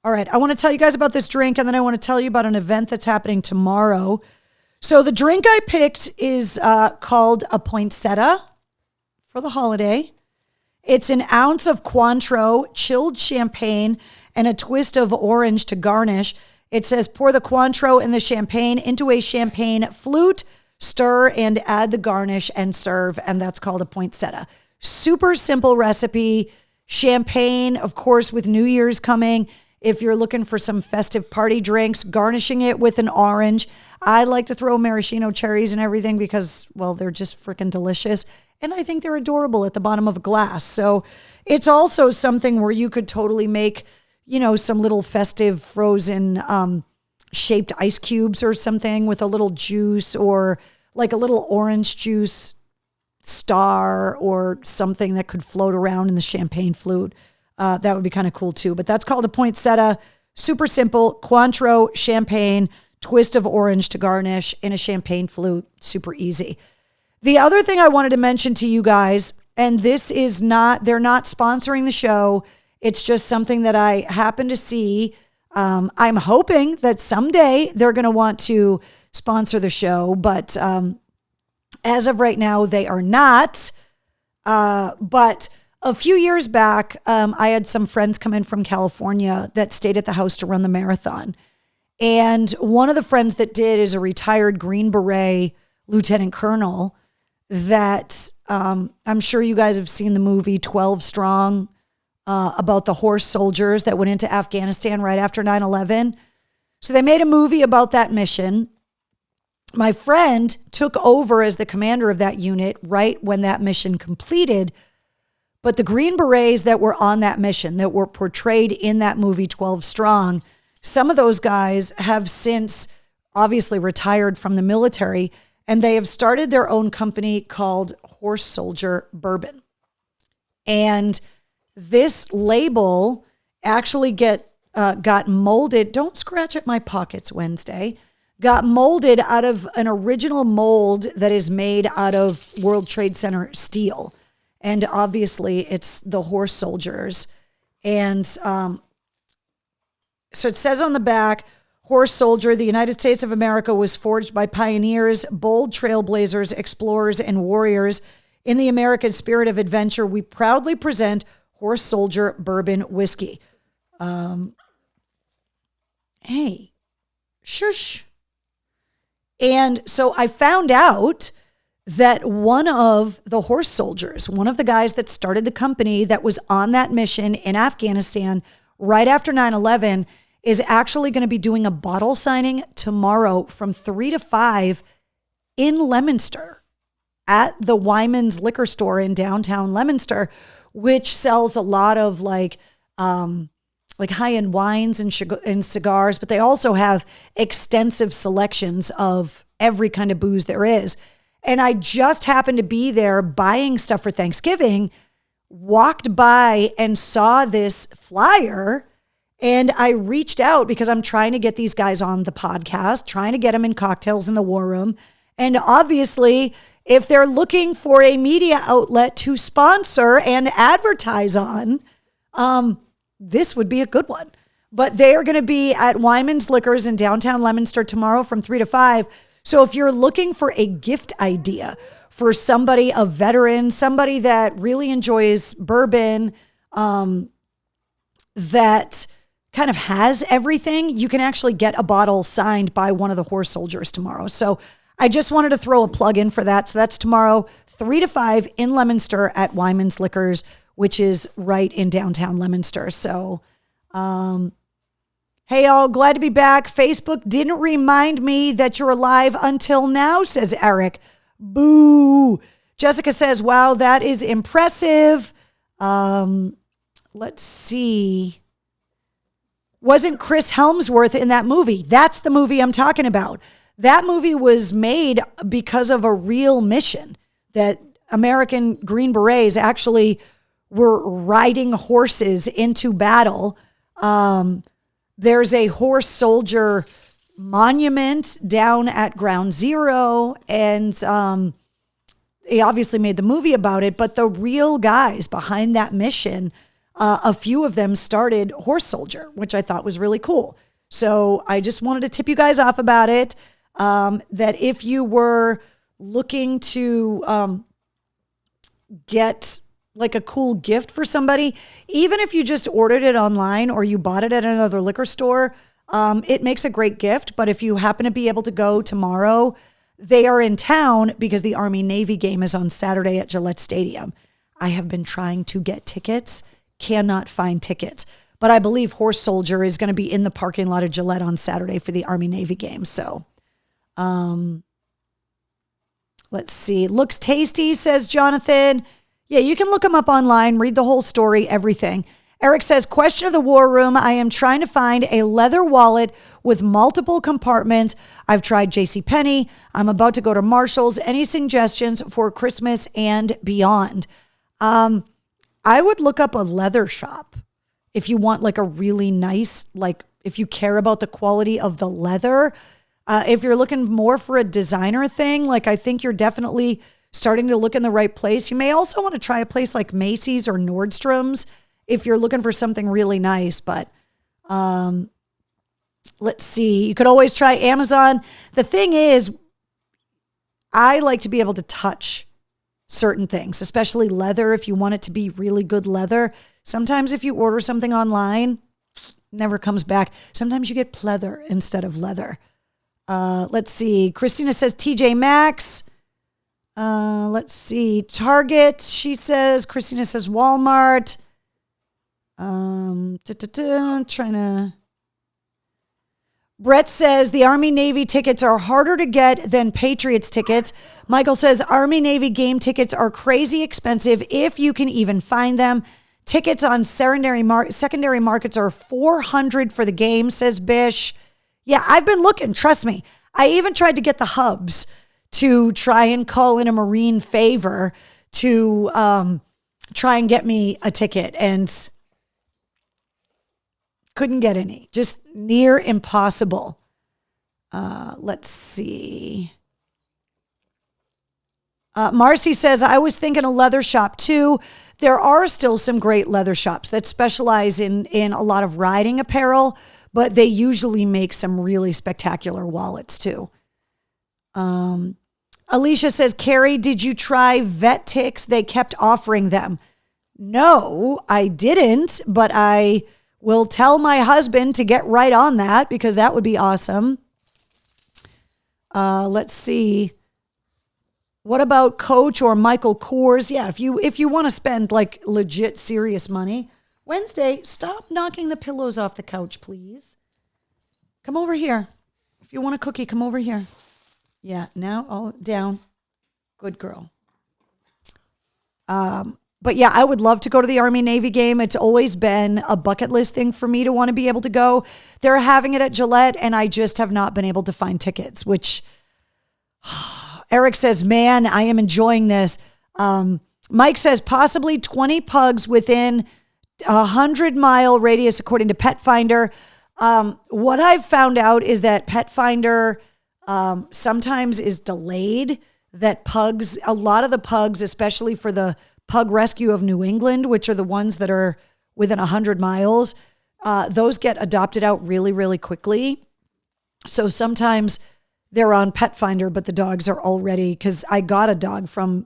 All right, I want to tell you guys about this drink, and then I want to tell you about an event that's happening tomorrow. So the drink I picked is called a poinsettia for the holiday. It's an ounce of Cointreau, chilled champagne, and a twist of orange to garnish. It says pour the Cointreau and the champagne into a champagne flute, stir, and add the garnish and serve. And that's called a poinsettia. Super simple recipe. Champagne, of course, with New Year's coming. If you're looking for some festive party drinks, garnishing it with an orange. I like to throw maraschino cherries and everything because, well, they're just freaking delicious. And I think they're adorable at the bottom of a glass. So it's also something where you could totally make, some little festive frozen shaped ice cubes or something with a little juice or like a little orange juice star or something that could float around in the champagne flute. That would be kind of cool too. But that's called a poinsettia. Super simple. Cointreau, champagne, twist of orange to garnish in a champagne flute. Super easy. The other thing I wanted to mention to you guys, and this is they're not sponsoring the show. It's just something that I happen to see. I'm hoping that someday they're going to want to sponsor the show, but as of right now, they are not. But a few years back, I had some friends come in from California that stayed at the house to run the marathon. And one of the friends that did is a retired Green Beret lieutenant colonel that I'm sure you guys have seen the movie 12 Strong about the horse soldiers that went into Afghanistan right after 9/11. So they made a movie about that mission. My friend took over as the commander of that unit right when that mission completed. But the Green Berets that were on that mission, that were portrayed in that movie 12 Strong, some of those guys have since obviously retired from the military, and they have started their own company called Horse Soldier Bourbon. And this label actually got molded. Don't scratch at my pockets, Wednesday. Got molded out of an original mold that is made out of World Trade Center steel. And obviously it's the horse soldiers. And so it says on the back, Horse Soldier, the United States of America was forged by pioneers, bold trailblazers, explorers, and warriors. In the American spirit of adventure, we proudly present Horse Soldier Bourbon Whiskey. Hey, shush. And so I found out that one of the horse soldiers, one of the guys that started the company that was on that mission in Afghanistan right after 9/11, is actually going to be doing a bottle signing tomorrow from 3 to 5 in Leominster at the Wyman's liquor store in downtown Leominster, which sells a lot of like high-end wines and cigars, but they also have extensive selections of every kind of booze there is. And I just happened to be there buying stuff for Thanksgiving, walked by and saw this flyer, and I reached out because I'm trying to get these guys on the podcast, trying to get them in Cocktails in the War Room. And obviously, if they're looking for a media outlet to sponsor and advertise on, this would be a good one. But they are going to be at Wyman's Liquors in downtown Leominster tomorrow from 3 to 5. So if you're looking for a gift idea for somebody, a veteran, somebody that really enjoys bourbon, that kind of has everything, you can actually get a bottle signed by one of the horse soldiers tomorrow. So I just wanted to throw a plug in for that. So that's tomorrow, 3 to 5 in Leominster at Wyman's Liquors, which is right in downtown Leominster. So, hey, all, glad to be back. Facebook didn't remind me that you're alive until now, says Eric. Boo. Jessica says, wow, that is impressive. Let's see. Wasn't Chris Helmsworth in that movie? That's the movie I'm talking about. That movie was made because of a real mission that American Green Berets actually were riding horses into battle. There's a horse soldier monument down at Ground Zero, and they obviously made the movie about it, but the real guys behind that mission, a few of them started Horse Soldier, which I thought was really cool. So I just wanted to tip you guys off about it, that if you were looking to get like a cool gift for somebody, even if you just ordered it online or you bought it at another liquor store, it makes a great gift. But if you happen to be able to go tomorrow, they are in town because the Army-Navy game is on Saturday at Gillette Stadium. I have been trying to get tickets, cannot find tickets. But I believe Horse Soldier is going to be in the parking lot of Gillette on Saturday for the Army-Navy game. So, let's see. Looks tasty, says Jonathan. Yeah, you can look them up online, read the whole story, everything. Eric says, question of the war room. I am trying to find a leather wallet with multiple compartments. I've tried JCPenney. I'm about to go to Marshall's. Any suggestions for Christmas and beyond? I would look up a leather shop if you want like a really nice, like if you care about the quality of the leather. If you're looking more for a designer thing, like I think you're definitely starting to look in the right place. You may also want to try a place like Macy's or Nordstrom's if you're looking for something really nice. But let's see. You could always try Amazon. The thing is, I like to be able to touch certain things, especially leather. If you want it to be really good leather, sometimes if you order something online, it never comes back. Sometimes you get pleather instead of leather. Let's see. Christina says TJ Maxx. Let's see. Target, she says. Christina says Walmart. Trying to. Brett says the Army-Navy tickets are harder to get than Patriots tickets. Michael says Army-Navy game tickets are crazy expensive if you can even find them. Tickets on secondary markets are $400 for the game, says Bish. Yeah, I've been looking. Trust me. I even tried to get the Hubs to try and call in a Marine favor to try and get me a ticket, and couldn't get any. Just near impossible. Let's see. Marcy says, I was thinking a leather shop too. There are still some great leather shops that specialize in a lot of riding apparel, but they usually make some really spectacular wallets too. Alicia says, Carrie, did you try Vet Ticks? They kept offering them. No, I didn't, but I will tell my husband to get right on that because that would be awesome. Let's see. What about Coach or Michael Kors? Yeah, if you want to spend like legit serious money. Wednesday, stop knocking the pillows off the couch, please. Come over here. If you want a cookie, come over here. Yeah, now all down. Good girl. But yeah, I would love to go to the Army-Navy game. It's always been a bucket list thing for me to want to be able to go. They're having it at Gillette, and I just have not been able to find tickets, which Eric says, man, I am enjoying this. Mike says possibly 20 pugs within 100-mile radius, according to Pet Finder. What I've found out is that Pet Finder sometimes is delayed, that pugs, a lot of the pugs, especially for the Pug Rescue of New England, which are the ones that are within 100 miles, those get adopted out really, really quickly. So sometimes they're on Pet Finder, but the dogs are already, because I got a dog from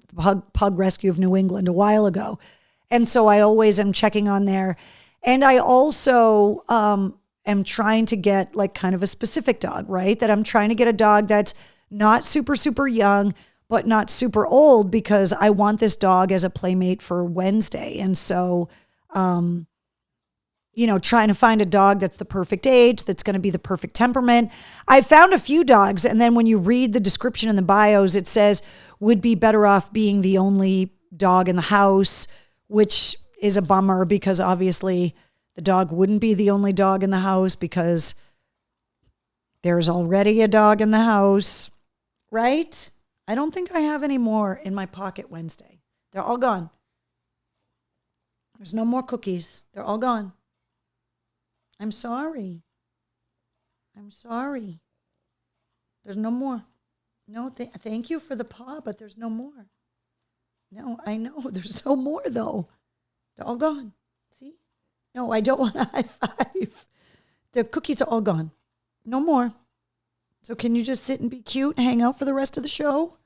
Pug Rescue of New England a while ago. And so I always am checking on there. And I also am trying to get like kind of a specific dog, right? That I'm trying to get a dog that's not super, super young, but not super old, because I want this dog as a playmate for Wednesday. And so, trying to find a dog that's the perfect age, that's going to be the perfect temperament. I found a few dogs, and then when you read the description in the bios, it says would be better off being the only dog in the house, which is a bummer because obviously The dog wouldn't be the only dog in the house because there's already a dog in the house, right? I don't think I have any more in my pocket Wednesday. They're all gone. There's no more cookies. They're all gone. I'm sorry. There's no more. No, thank you for the paw, but there's no more. No, I know. There's no more, though. They're all gone. See? No, I don't want a high five. The cookies are all gone. No more. So can you just sit and be cute and hang out for the rest of the show?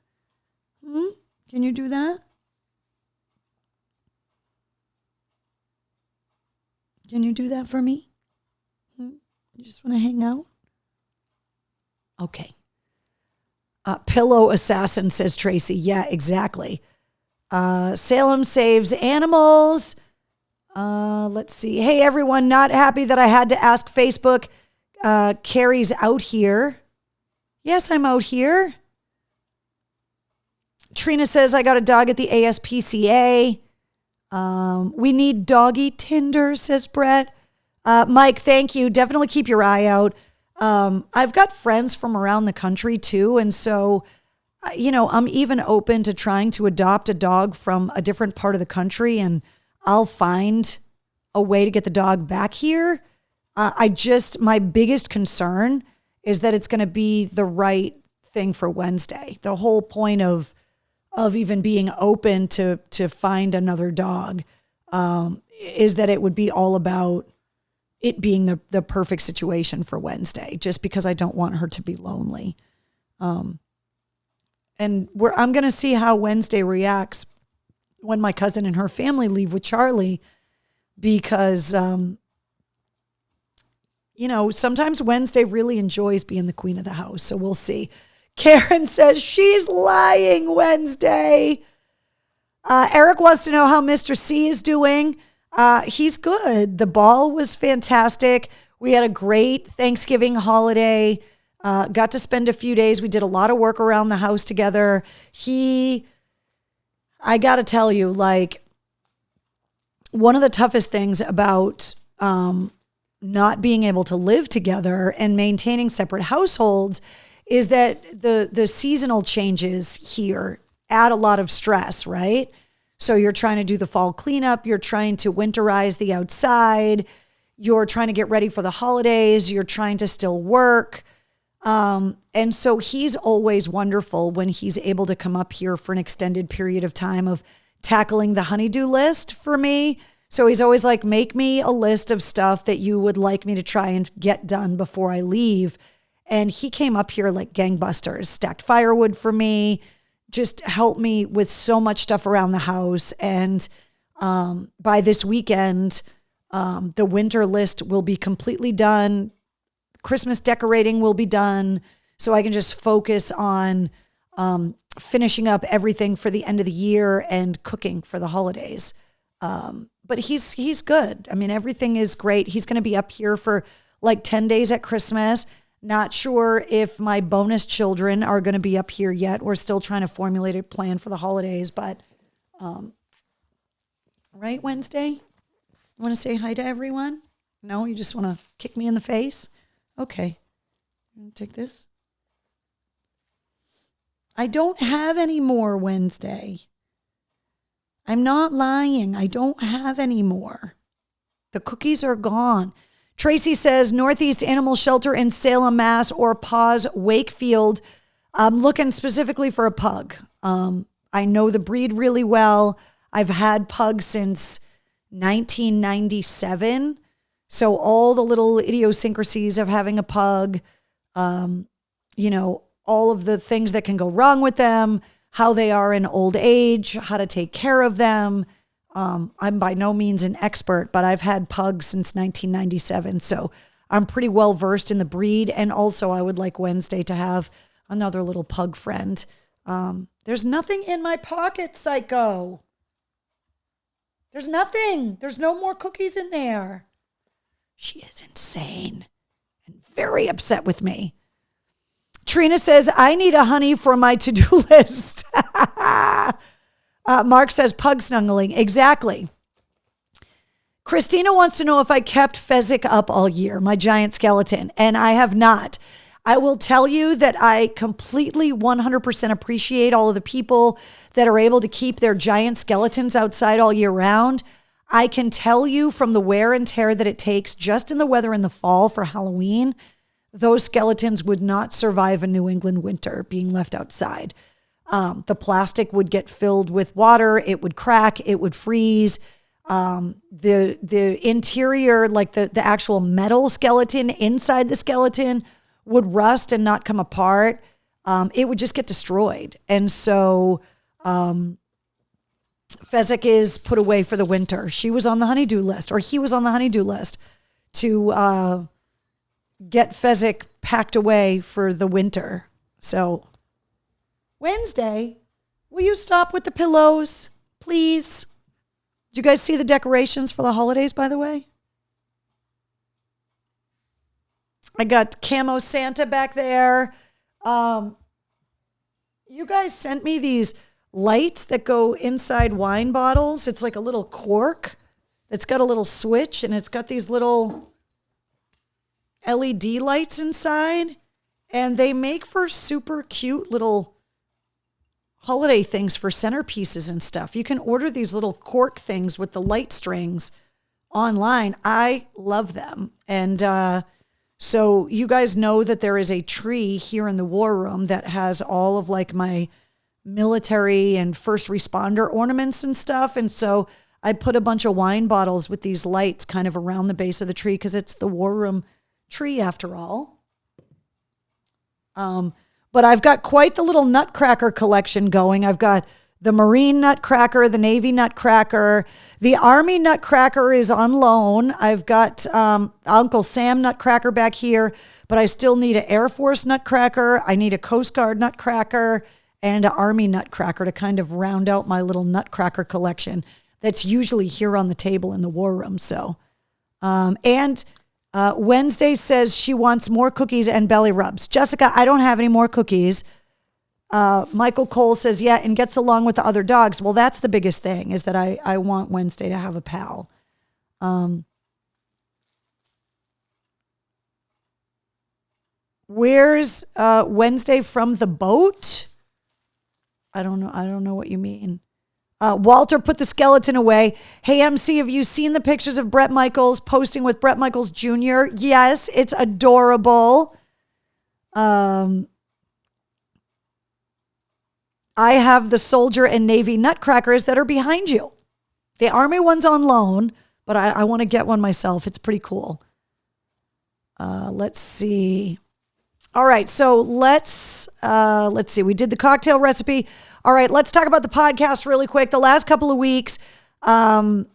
Can you do that? Can you do that for me? You just want to hang out? Okay. Pillow assassin, says Tracy. Yeah, exactly. Salem saves animals. Let's see. Hey, everyone, not happy that I had to ask Facebook. Carrie's out here. Yes, I'm out here. Trina says, I got a dog at the ASPCA. We need doggy Tinder, says Brett. Mike, thank you. Definitely keep your eye out. I've got friends from around the country too. And so, I'm even open to trying to adopt a dog from a different part of the country, and I'll find a way to get the dog back here. My biggest concern is that it's going to be the right thing for Wednesday. The whole point of even being open to find another dog is that it would be all about it being the perfect situation for Wednesday, just because I don't want her to be lonely. And I'm going to see how Wednesday reacts when my cousin and her family leave with Charlie, because, sometimes Wednesday really enjoys being the queen of the house. So we'll see. Karen says she's lying Wednesday. Eric wants to know how Mr. C is doing. He's good. The ball was fantastic. We had a great Thanksgiving holiday. Got to spend a few days. We did a lot of work around the house together. I got to tell you, one of the toughest things about not being able to live together and maintaining separate households is that the seasonal changes here add a lot of stress, right? So you're trying to do the fall cleanup, you're trying to winterize the outside, you're trying to get ready for the holidays, you're trying to still work. And so he's always wonderful when he's able to come up here for an extended period of time of tackling the honeydew list for me. So he's always like, make me a list of stuff that you would like me to try and get done before I leave. And he came up here like gangbusters, stacked firewood for me, just helped me with so much stuff around the house. And by this weekend, the winter list will be completely done. Christmas decorating will be done. So I can just focus on finishing up everything for the end of the year and cooking for the holidays. But he's good. I mean, everything is great. He's going to be up here for like 10 days at Christmas. Not sure if my bonus children are going to be up here yet. We're still trying to formulate a plan for the holidays, but right, Wednesday? You want to say hi to everyone? No, you just want to kick me in the face? Okay. Take this. I don't have any more Wednesday. I'm not lying. I don't have any more. The cookies are gone. Tracy says Northeast Animal Shelter in Salem, Mass, or Paws Wakefield. I'm looking specifically for a pug. I know the breed really well. I've had pugs since 1997. So all the little idiosyncrasies of having a pug, all of the things that can go wrong with them, how they are in old age, how to take care of them. I'm by no means an expert, but I've had pugs since 1997. So I'm pretty well versed in the breed. And also I would like Wednesday to have another little pug friend. There's nothing in my pocket, psycho. There's nothing. There's no more cookies in there. She is insane and very upset with me. Trina says, I need a honey for my to-do list. Mark says, pug snuggling. Exactly. Christina wants to know if I kept Fezzik up all year, my giant skeleton, and I have not. I will tell you that I completely 100% appreciate all of the people that are able to keep their giant skeletons outside all year round. I can tell you from the wear and tear that it takes just in the weather in the fall for Halloween, those skeletons would not survive a New England winter being left outside. The plastic would get filled with water. It would crack. It would freeze. The interior, like the actual metal skeleton inside the skeleton would rust and not come apart. It would just get destroyed. And so Fezzik is put away for the winter. She was on the honeydew list, or he was on the honeydew list to get Fezzik packed away for the winter. So Wednesday, will you stop with the pillows, please? Did you guys see the decorations for the holidays, by the way? I got camo Santa back there. You guys sent me these lights that go inside wine bottles. It's like a little cork that's got a little switch, and it's got these little LED lights inside, and they make for super cute little holiday things for centerpieces and stuff. You can order these little cork things with the light strings online. I love them. And so you guys know that there is a tree here in the war room that has all of like my military and first responder ornaments and stuff. And so I put a bunch of wine bottles with these lights kind of around the base of the tree because it's the war room tree after all. But I've got quite the little nutcracker collection going. I've got the Marine Nutcracker, the Navy Nutcracker, the Army Nutcracker is on loan. I've got Uncle Sam Nutcracker back here, but I still need an Air Force Nutcracker. I need a Coast Guard Nutcracker and an Army Nutcracker to kind of round out my little Nutcracker collection that's usually here on the table in the war room. So, Wednesday says she wants more cookies and belly rubs. Jessica, I don't have any more cookies. Michael Cole says, yeah, and gets along with the other dogs. Well, that's the biggest thing, is that I want Wednesday to have a pal. Where's Wednesday from the boat? I don't know. I don't know what you mean. Walter put the skeleton away. Hey, MC, have you seen the pictures of Bret Michaels posting with Bret Michaels Jr.? Yes, it's adorable. I have the soldier and Navy nutcrackers that are behind you. The Army one's on loan, but I want to get one myself. It's pretty cool. Let's see. All right, so let's see. We did the cocktail recipe. All right, let's talk about the podcast really quick. The last couple of weeks, want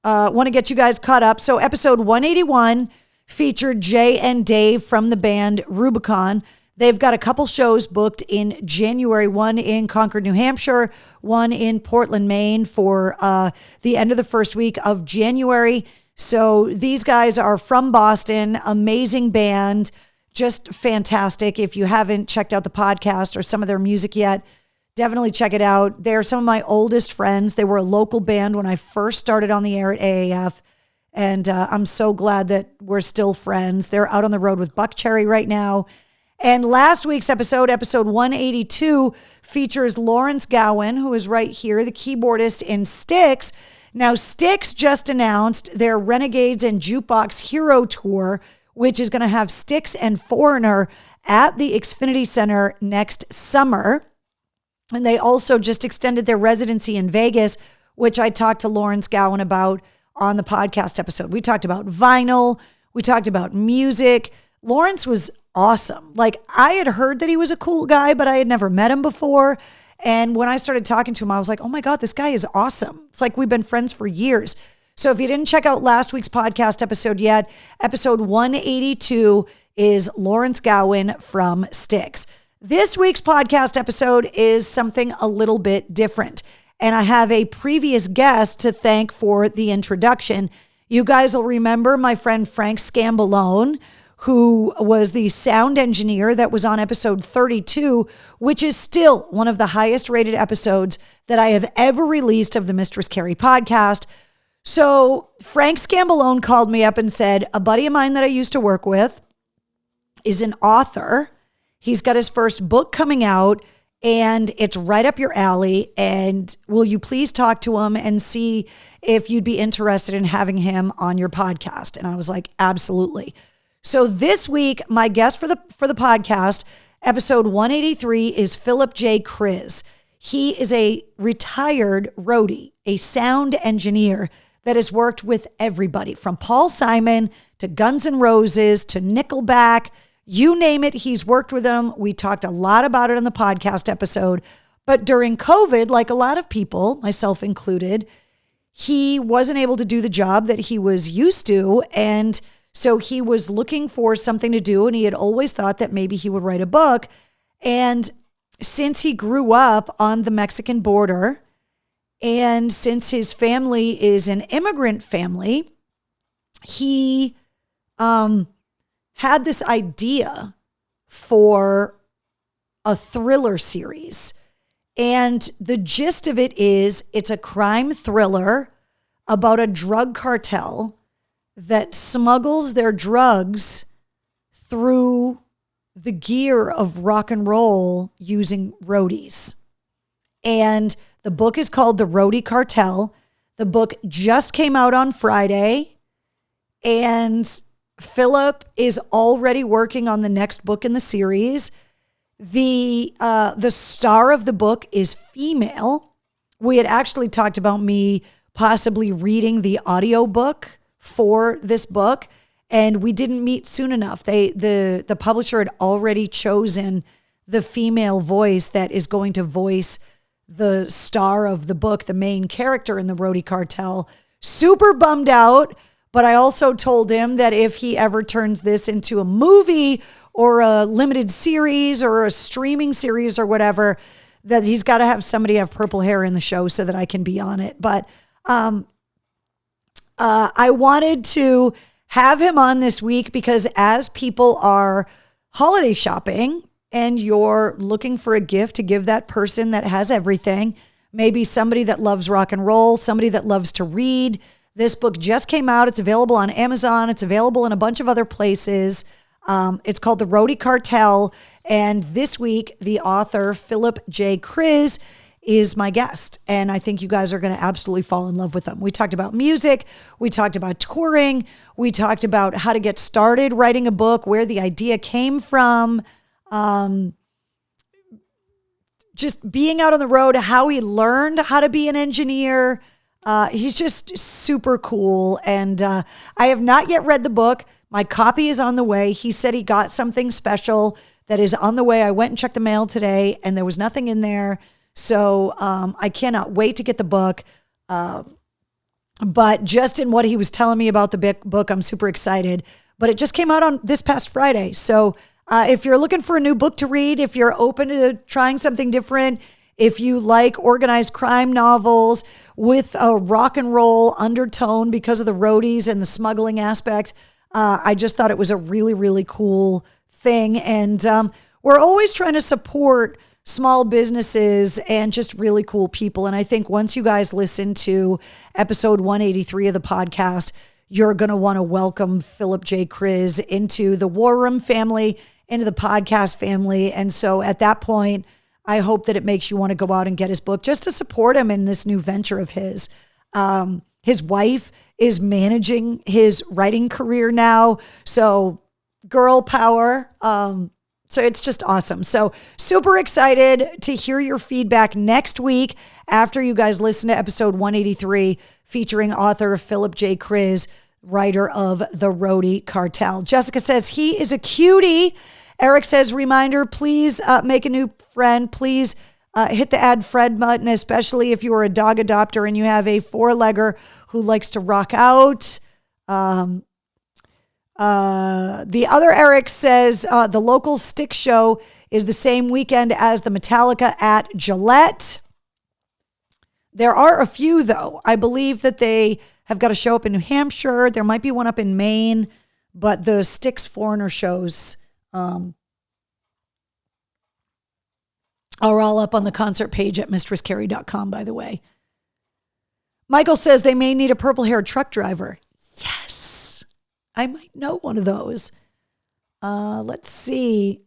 to get you guys caught up. So episode 181 featured Jay and Dave from the band Rubicon. They've got a couple shows booked in January, one in Concord, New Hampshire, one in Portland, Maine for the end of the first week of January. So these guys are from Boston, amazing band, just fantastic. If you haven't checked out the podcast or some of their music yet, definitely check it out. They're some of my oldest friends. They were a local band when I first started on the air at AAF. And I'm so glad that we're still friends. They're out on the road with Buckcherry right now. And last week's episode 182, features Lawrence Gowan, who is right here, the keyboardist in Styx. Now, Styx just announced their Renegades and Jukebox Hero Tour, which is going to have Styx and Foreigner at the Xfinity Center next summer. And they also just extended their residency in Vegas, which I talked to Lawrence Gowan about on the podcast episode. We talked about vinyl. We talked about music. Lawrence was awesome. Like, I had heard that he was a cool guy, but I had never met him before. And when I started talking to him, I was like, oh my God, this guy is awesome. It's like we've been friends for years. So if you didn't check out last week's podcast episode yet, episode 182 is Lawrence Gowan from Styx. This week's podcast episode is something a little bit different. And I have a previous guest to thank for the introduction. You guys will remember my friend Frank Scambolone, who was the sound engineer that was on episode 32, which is still one of the highest rated episodes that I have ever released of the Mistress Carrie podcast. So Frank Scambolone called me up and said, a buddy of mine that I used to work with is an author. He's got his first book coming out and it's right up your alley. And will you please talk to him and see if you'd be interested in having him on your podcast? And I was like, absolutely. So this week, my guest for the podcast, episode 183, is Philip J. Kriz. He is a retired roadie, a sound engineer that has worked with everybody from Paul Simon to Guns N' Roses to Nickelback. You name it, he's worked with them. We talked a lot about it in the podcast episode. But during COVID, like a lot of people, myself included, he wasn't able to do the job that he was used to. And so he was looking for something to do. And he had always thought that maybe he would write a book. And since he grew up on the Mexican border, and since his family is an immigrant family, he had this idea for a thriller series. And the gist of it is it's a crime thriller about a drug cartel that smuggles their drugs through the gear of rock and roll using roadies. And the book is called The Roadie Cartel. The book just came out on Friday, and Philip is already working on the next book in the series. The star of the book is female. We had actually talked about me possibly reading the audiobook for this book, and we didn't meet soon enough. The publisher had already chosen the female voice that is going to voice the star of the book, the main character in the Roadie Cartel. Super bummed out, but I also told him that if he ever turns this into a movie or a limited series or a streaming series or whatever, that he's got to have somebody have purple hair in the show so that I can be on it. But I wanted to have him on this week because as people are holiday shopping and you're looking for a gift to give that person that has everything, maybe somebody that loves rock and roll, somebody that loves to read. This book just came out. It's available on Amazon. It's available in a bunch of other places. It's called The Roadie Cartel. And this week, the author, Philip J. Kriz, is my guest. And I think you guys are going to absolutely fall in love with him. We talked about music. We talked about touring. We talked about how to get started writing a book, where the idea came from. Just being out on the road, how he learned how to be an engineer. He's just super cool. And I have not yet read the book. My copy is on the way. He said he got something special that is on the way. I went and checked the mail today and there was nothing in there. So I cannot wait to get the book. But just in what he was telling me about the book, I'm super excited. But it just came out on this past Friday. So if you're looking for a new book to read, if you're open to trying something different, if you like organized crime novels with a rock and roll undertone because of the roadies and the smuggling aspect, I just thought it was a really, really cool thing. And we're always trying to support small businesses and just really cool people. And I think once you guys listen to episode 183 of the podcast, you're going to want to welcome Philip J. Kriz into the War Room family, into the podcast family. And so at that point, I hope that it makes you want to go out and get his book just to support him in this new venture of his. His wife is managing his writing career now. So girl power. So it's just awesome. So super excited to hear your feedback next week after you guys listen to episode 183 featuring author Philip J. Kriz, writer of The Roadie Cartel. Jessica says he is a cutie. Eric says, reminder, please make a new friend. Please hit the add friend button, especially if you are a dog adopter and you have a four-legger who likes to rock out. The other Eric says the local stick show is the same weekend as the Metallica at Gillette. There are a few, though. I believe that they have got a show up in New Hampshire. There might be one up in Maine, but the Styx Foreigner shows are all up on the concert page at mistresscarrie.com, by the way. Michael says they may need a purple-haired truck driver. Yes, I might know one of those. Let's see.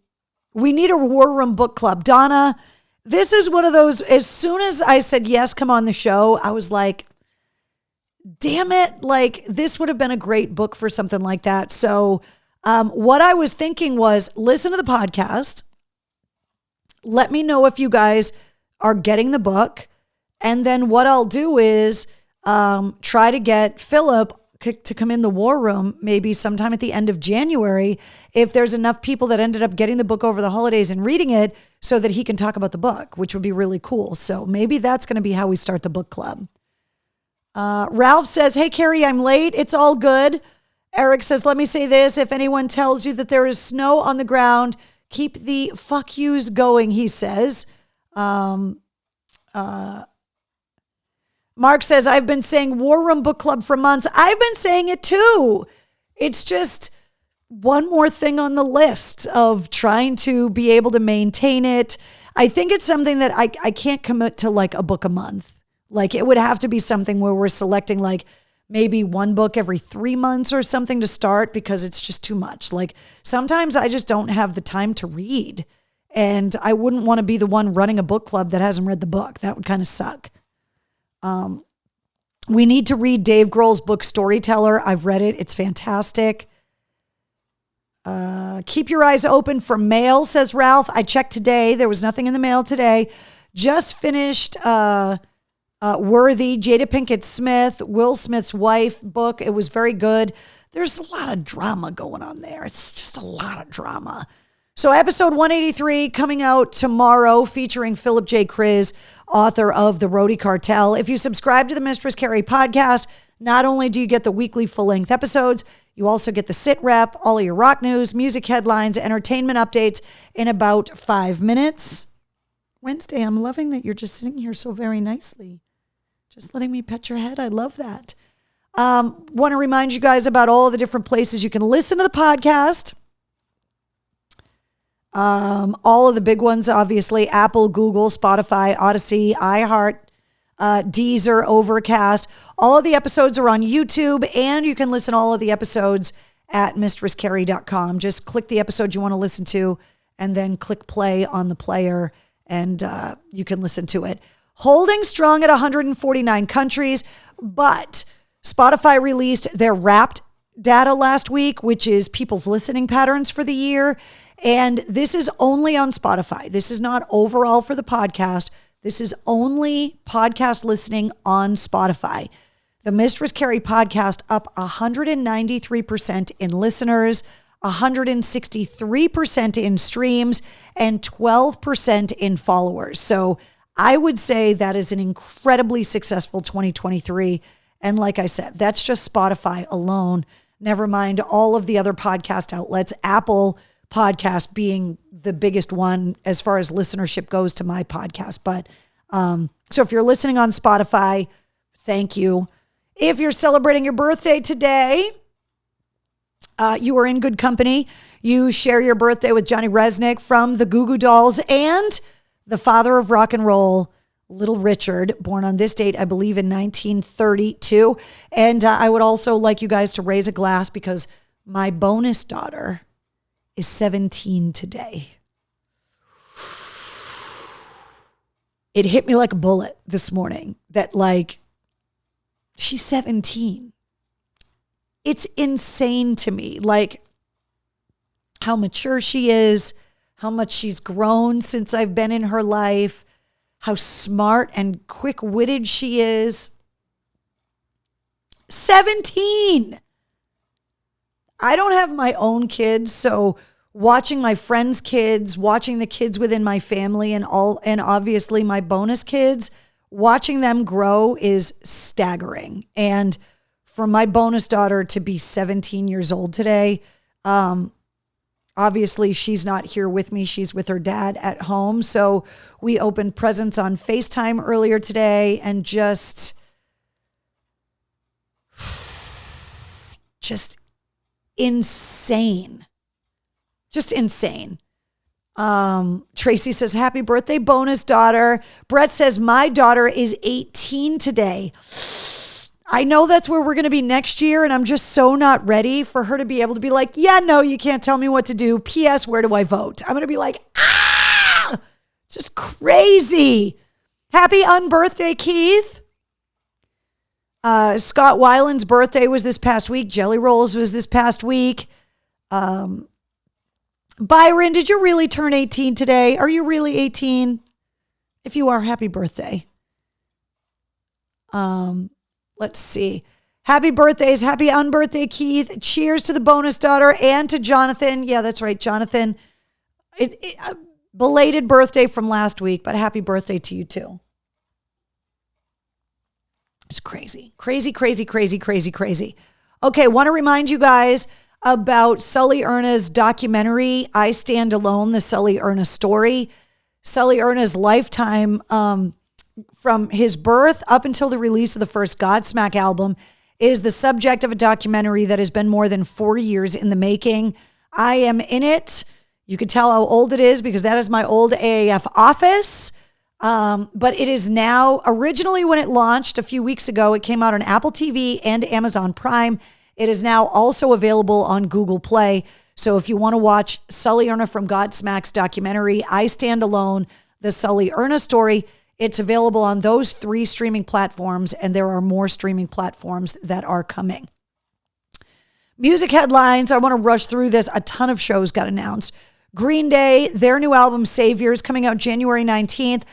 We need a War Room book club. Donna, this is one of those, as soon as I said, yes, come on the show, I was like, damn it. Like, this would have been a great book for something like that. So what I was thinking was listen to the podcast. Let me know if you guys are getting the book. And then what I'll do is try to get Philip to come in the War Room maybe sometime at the end of January if there's enough people that ended up getting the book over the holidays and reading it so that he can talk about the book, which would be really cool. So maybe that's going to be how we start the book club. Ralph says, hey, Carrie, I'm late. It's all good. Eric says, let me say this. If anyone tells you that there is snow on the ground, keep the fuck yous going, he says. Mark says, I've been saying War Room Book Club for months. I've been saying it too. It's just one more thing on the list of trying to be able to maintain it. I think it's something that I can't commit to like a book a month. Like it would have to be something where we're selecting like maybe one book every 3 months or something to start because it's just too much. Like sometimes I just don't have the time to read and I wouldn't want to be the one running a book club that hasn't read the book. That would kind of suck. We need to read Dave Grohl's book, Storyteller. I've read it. It's fantastic. Keep your eyes open for mail, says Ralph. I checked today. There was nothing in the mail today. Just finished Worthy, Jada Pinkett Smith, Will Smith's wife book. It was very good. There's a lot of drama going on there. It's just a lot of drama. So episode 183 coming out tomorrow featuring Philip J. Kriz, author of The Roadie Cartel. If you subscribe to the Mistress Carrie podcast, not only do you get the weekly full-length episodes, you also get the sit rep, all of your rock news, music headlines, entertainment updates in about 5 minutes. Wednesday, I'm loving that you're just sitting here so very nicely. Just letting me pet your head. I love that. Want to remind you guys about all the different places you can listen to the podcast. All of the big ones, obviously, Apple, Google, Spotify, Odyssey, iHeart, Deezer, Overcast. All of the episodes are on YouTube, and you can listen to all of the episodes at mistresscarrie.com. Just click the episode you want to listen to, and then click play on the player, and you can listen to it. Holding strong at 149 countries, but Spotify released their Wrapped data last week, which is people's listening patterns for the year. And this is only on Spotify. This is not overall for the podcast. This is only podcast listening on Spotify. The Mistress Carrie podcast up 193% in listeners, 163% in streams, and 12% in followers. So I would say that is an incredibly successful 2023. And like I said, that's just Spotify alone. Never mind all of the other podcast outlets. Apple Podcast being the biggest one as far as listenership goes to my podcast. But so if you're listening on Spotify, thank you. If you're celebrating your birthday today, you are in good company. You share your birthday with Johnny Resnick from the Goo Goo Dolls and the father of rock and roll, Little Richard, born on this date, I believe in 1932. And I would also like you guys to raise a glass because my bonus daughter is 17 today. It hit me like a bullet this morning that like, she's 17. It's insane to me, like how mature she is, how much she's grown since I've been in her life, how smart and quick-witted she is. 17. I don't have my own kids, so watching my friends' kids, watching the kids within my family and obviously my bonus kids, watching them grow is staggering. And for my bonus daughter to be 17 years old today, obviously she's not here with me. She's with her dad at home. So we opened presents on FaceTime earlier today and just insane. Just insane. Tracy says, happy birthday, bonus daughter. Brett says, my daughter is 18 today. I know that's where we're going to be next year, and I'm just so not ready for her to be able to be like, yeah, no, you can't tell me what to do. P.S. Where do I vote? I'm going to be like, just crazy. Happy unbirthday, Keith. Scott Weiland's birthday was this past week. Jelly Rolls was this past week. Byron, did you really turn 18 today? Are you really 18? If you are, happy birthday. Let's see. Happy birthdays. Happy unbirthday, Keith. Cheers to the bonus daughter and to Jonathan. Yeah, that's right, Jonathan. Belated birthday from last week, but happy birthday to you too. It's crazy. Crazy, crazy, crazy, crazy, crazy. Okay, want to remind you guys about Sully Erna's documentary, I Stand Alone, the Sully Erna story. Sully Erna's lifetime, from his birth up until the release of the first Godsmack album, is the subject of a documentary that has been more than 4 years in the making. I am in it. You can tell how old it is because that is my old AAF office. But it is now, originally when it launched a few weeks ago, it came out on Apple TV and Amazon Prime. It is now also available on Google Play. So if you want to watch Sully Erna from Godsmack's documentary, I Stand Alone, the Sully Erna story, it's available on those 3 streaming platforms, and there are more streaming platforms that are coming. Music headlines. I want to rush through this. A ton of shows got announced. Green Day, their new album Saviors, coming out January 19th.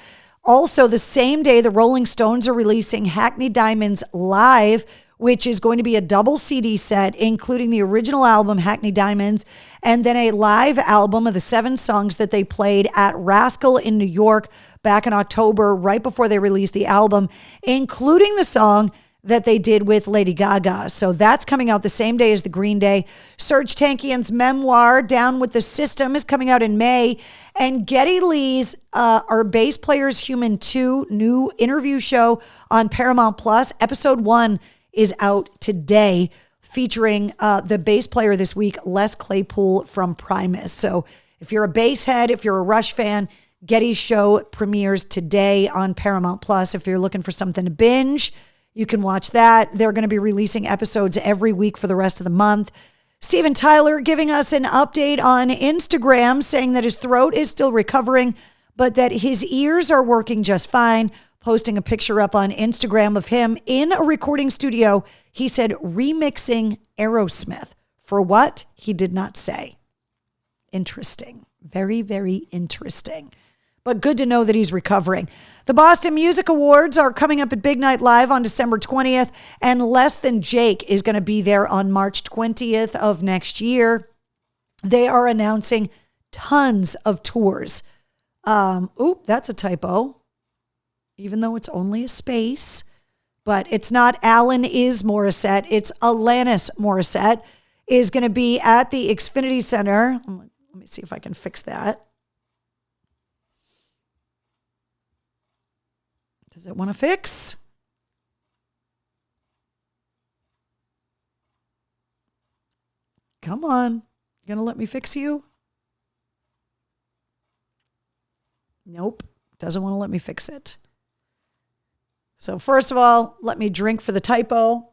Also, the same day, the Rolling Stones are releasing Hackney Diamonds Live, which is going to be a double CD set, including the original album, Hackney Diamonds, and then a live album of the 7 songs that they played at Rascal in New York back in October, right before they released the album, including the song that they did with Lady Gaga. So that's coming out the same day as the Green Day. Serj Tankian's memoir, Down with the System, is coming out in May. And Geddy Lee's Our Bass Player's Human 2 new interview show on Paramount Plus. Episode 1 is out today, featuring the bass player this week, Les Claypool from Primus. So if you're a bass head, if you're a Rush fan, Geddy's show premieres today on Paramount Plus. If you're looking for something to binge, you can watch that. They're going to be releasing episodes every week for the rest of the month. Steven Tyler giving us an update on Instagram, saying that his throat is still recovering, but that his ears are working just fine. Posting a picture up on Instagram of him in a recording studio. He said remixing Aerosmith. For what? He did not say. Interesting. Very, very interesting. But good to know that he's recovering. The Boston Music Awards are coming up at Big Night Live on December 20th, and Less Than Jake is going to be there on March 20th of next year. They are announcing tons of tours. That's a typo, even though it's only a space. But it's not Alanis Morissette. It's Alanis Morissette is going to be at the Xfinity Center. Let me see if I can fix that. Does it want to fix? Come on. You going to let me fix you? Nope. Doesn't want to let me fix it. So first of all, let me drink for the typo.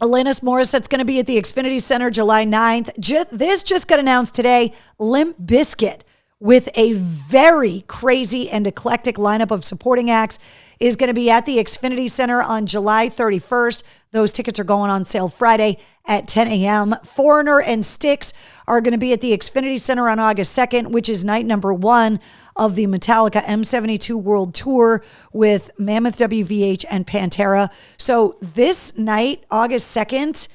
Alanis Morissette's going to be at the Xfinity Center July 9th. This just got announced today. Limp Bizkit, with a very crazy and eclectic lineup of supporting acts, is going to be at the Xfinity Center on July 31st. Those tickets are going on sale Friday at 10 a.m. Foreigner and Styx are going to be at the Xfinity Center on August 2nd, which is night number 1 of the Metallica M72 World Tour with Mammoth WVH and Pantera. So this night, August 2nd,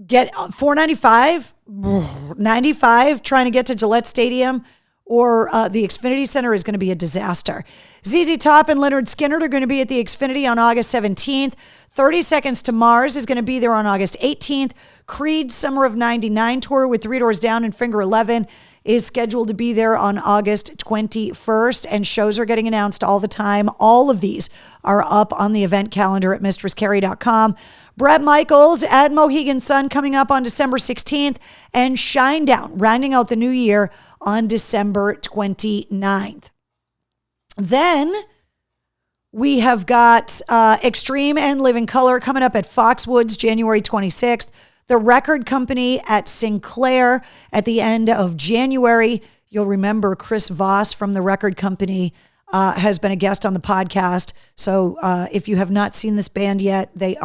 get $495, $95 trying to get to Gillette Stadium or the Xfinity Center is going to be a disaster. ZZ Top and Lynyrd Skynyrd are going to be at the Xfinity on August 17th. 30 Seconds to Mars is going to be there on August 18th. Creed's Summer of 99 tour with Three Doors Down and Finger 11 is scheduled to be there on August 21st, and shows are getting announced all the time. All of these are up on the event calendar at mistresscarrie.com. Bret Michaels at Mohegan Sun coming up on December 16th, and Shinedown rounding out the new year on December 29th. Then We have got Extreme and Living Color coming up at Foxwoods January 26th. The Record Company at Sinclair at the end of January. You'll remember Chris Voss from The Record Company has been a guest on the podcast. So if you have not seen this band yet, they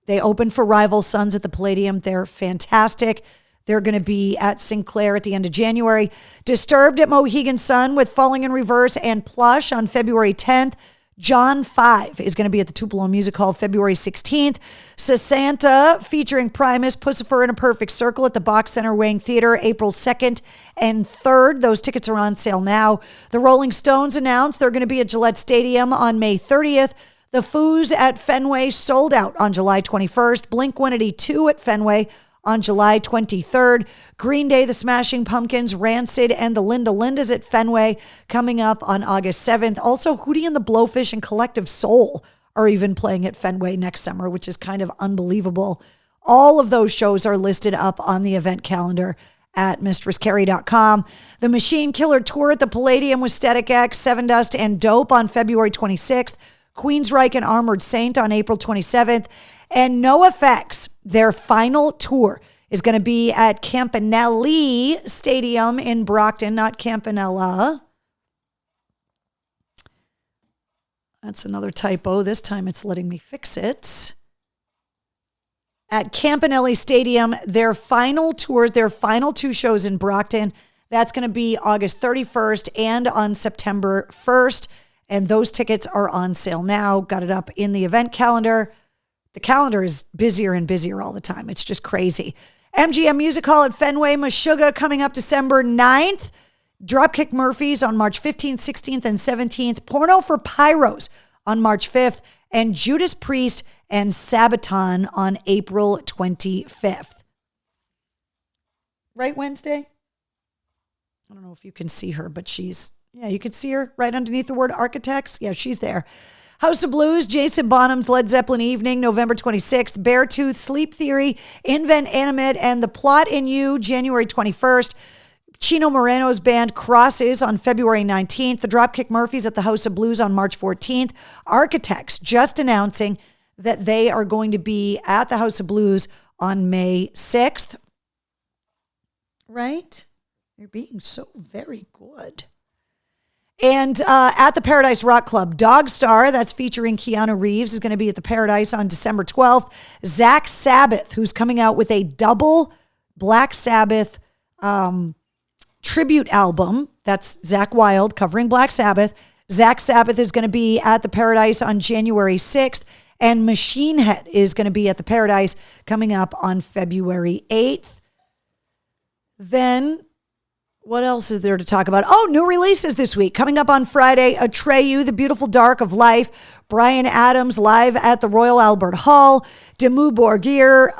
opened for Rival Sons at the Palladium. They're fantastic. They're going to be at Sinclair at the end of January. Disturbed at Mohegan Sun with Falling in Reverse and Plush on February 10th. John 5 is going to be at the Tupelo Music Hall February 16th. Sasanta featuring Primus, Pussifer in a Perfect Circle at the Box Center Wang Theater April 2nd and 3rd. Those tickets are on sale now. The Rolling Stones announced they're going to be at Gillette Stadium on May 30th. The Foos at Fenway sold out on July 21st. Blink-182 at Fenway on July 23rd. Green Day, the Smashing Pumpkins, Rancid, and the Linda Lindas at Fenway coming up on August 7th. Also, Hootie and the Blowfish and Collective Soul are even playing at Fenway next summer, which is kind of unbelievable. All of those shows are listed up on the event calendar at mistresscarrie.com. The Machine Killer Tour at the Palladium with Static X, Seven Dust, and Dope on February 26th. Queensryche and Armored Saint on April 27th. And NoFX, their final tour is going to be at Campanelli Stadium in Brockton, not Campanella. That's another typo. This time it's letting me fix it. At Campanelli Stadium, their final tour, their final two shows in Brockton, that's going to be August 31st and on September 1st. And those tickets are on sale now. Got it up in the event calendar. The calendar is busier and busier all the time. It's just crazy. MGM Music Hall at Fenway, Meshuggah coming up December 9th. Dropkick Murphys on March 15th, 16th, and 17th. Porno for Pyros on March 5th. And Judas Priest and Sabaton on April 25th. Right, Wednesday? I don't know if you can see her, but you can see her right underneath the word architects. Yeah, she's there. House of Blues, Jason Bonham's Led Zeppelin Evening, November 26th. Beartooth, Sleep Theory, Invent Animate, and The Plot in You, January 21st. Chino Moreno's band Crosses on February 19th. The Dropkick Murphys at the House of Blues on March 14th. Architects just announcing that they are going to be at the House of Blues on May 6th. Right? You're being so very good. And at the Paradise Rock Club, Dogstar, that's featuring Keanu Reeves, is going to be at the Paradise on December 12th. Zach Sabbath, who's coming out with a double Black Sabbath tribute album. That's Zach Wilde covering Black Sabbath. Zach Sabbath is going to be at the Paradise on January 6th. And Machine Head is going to be at the Paradise coming up on February 8th. Then what else is there to talk about? Oh, new releases this week. Coming up on Friday, Atreyu, The Beautiful Dark of Life. Bryan Adams live at the Royal Albert Hall. Dimmu Borgir,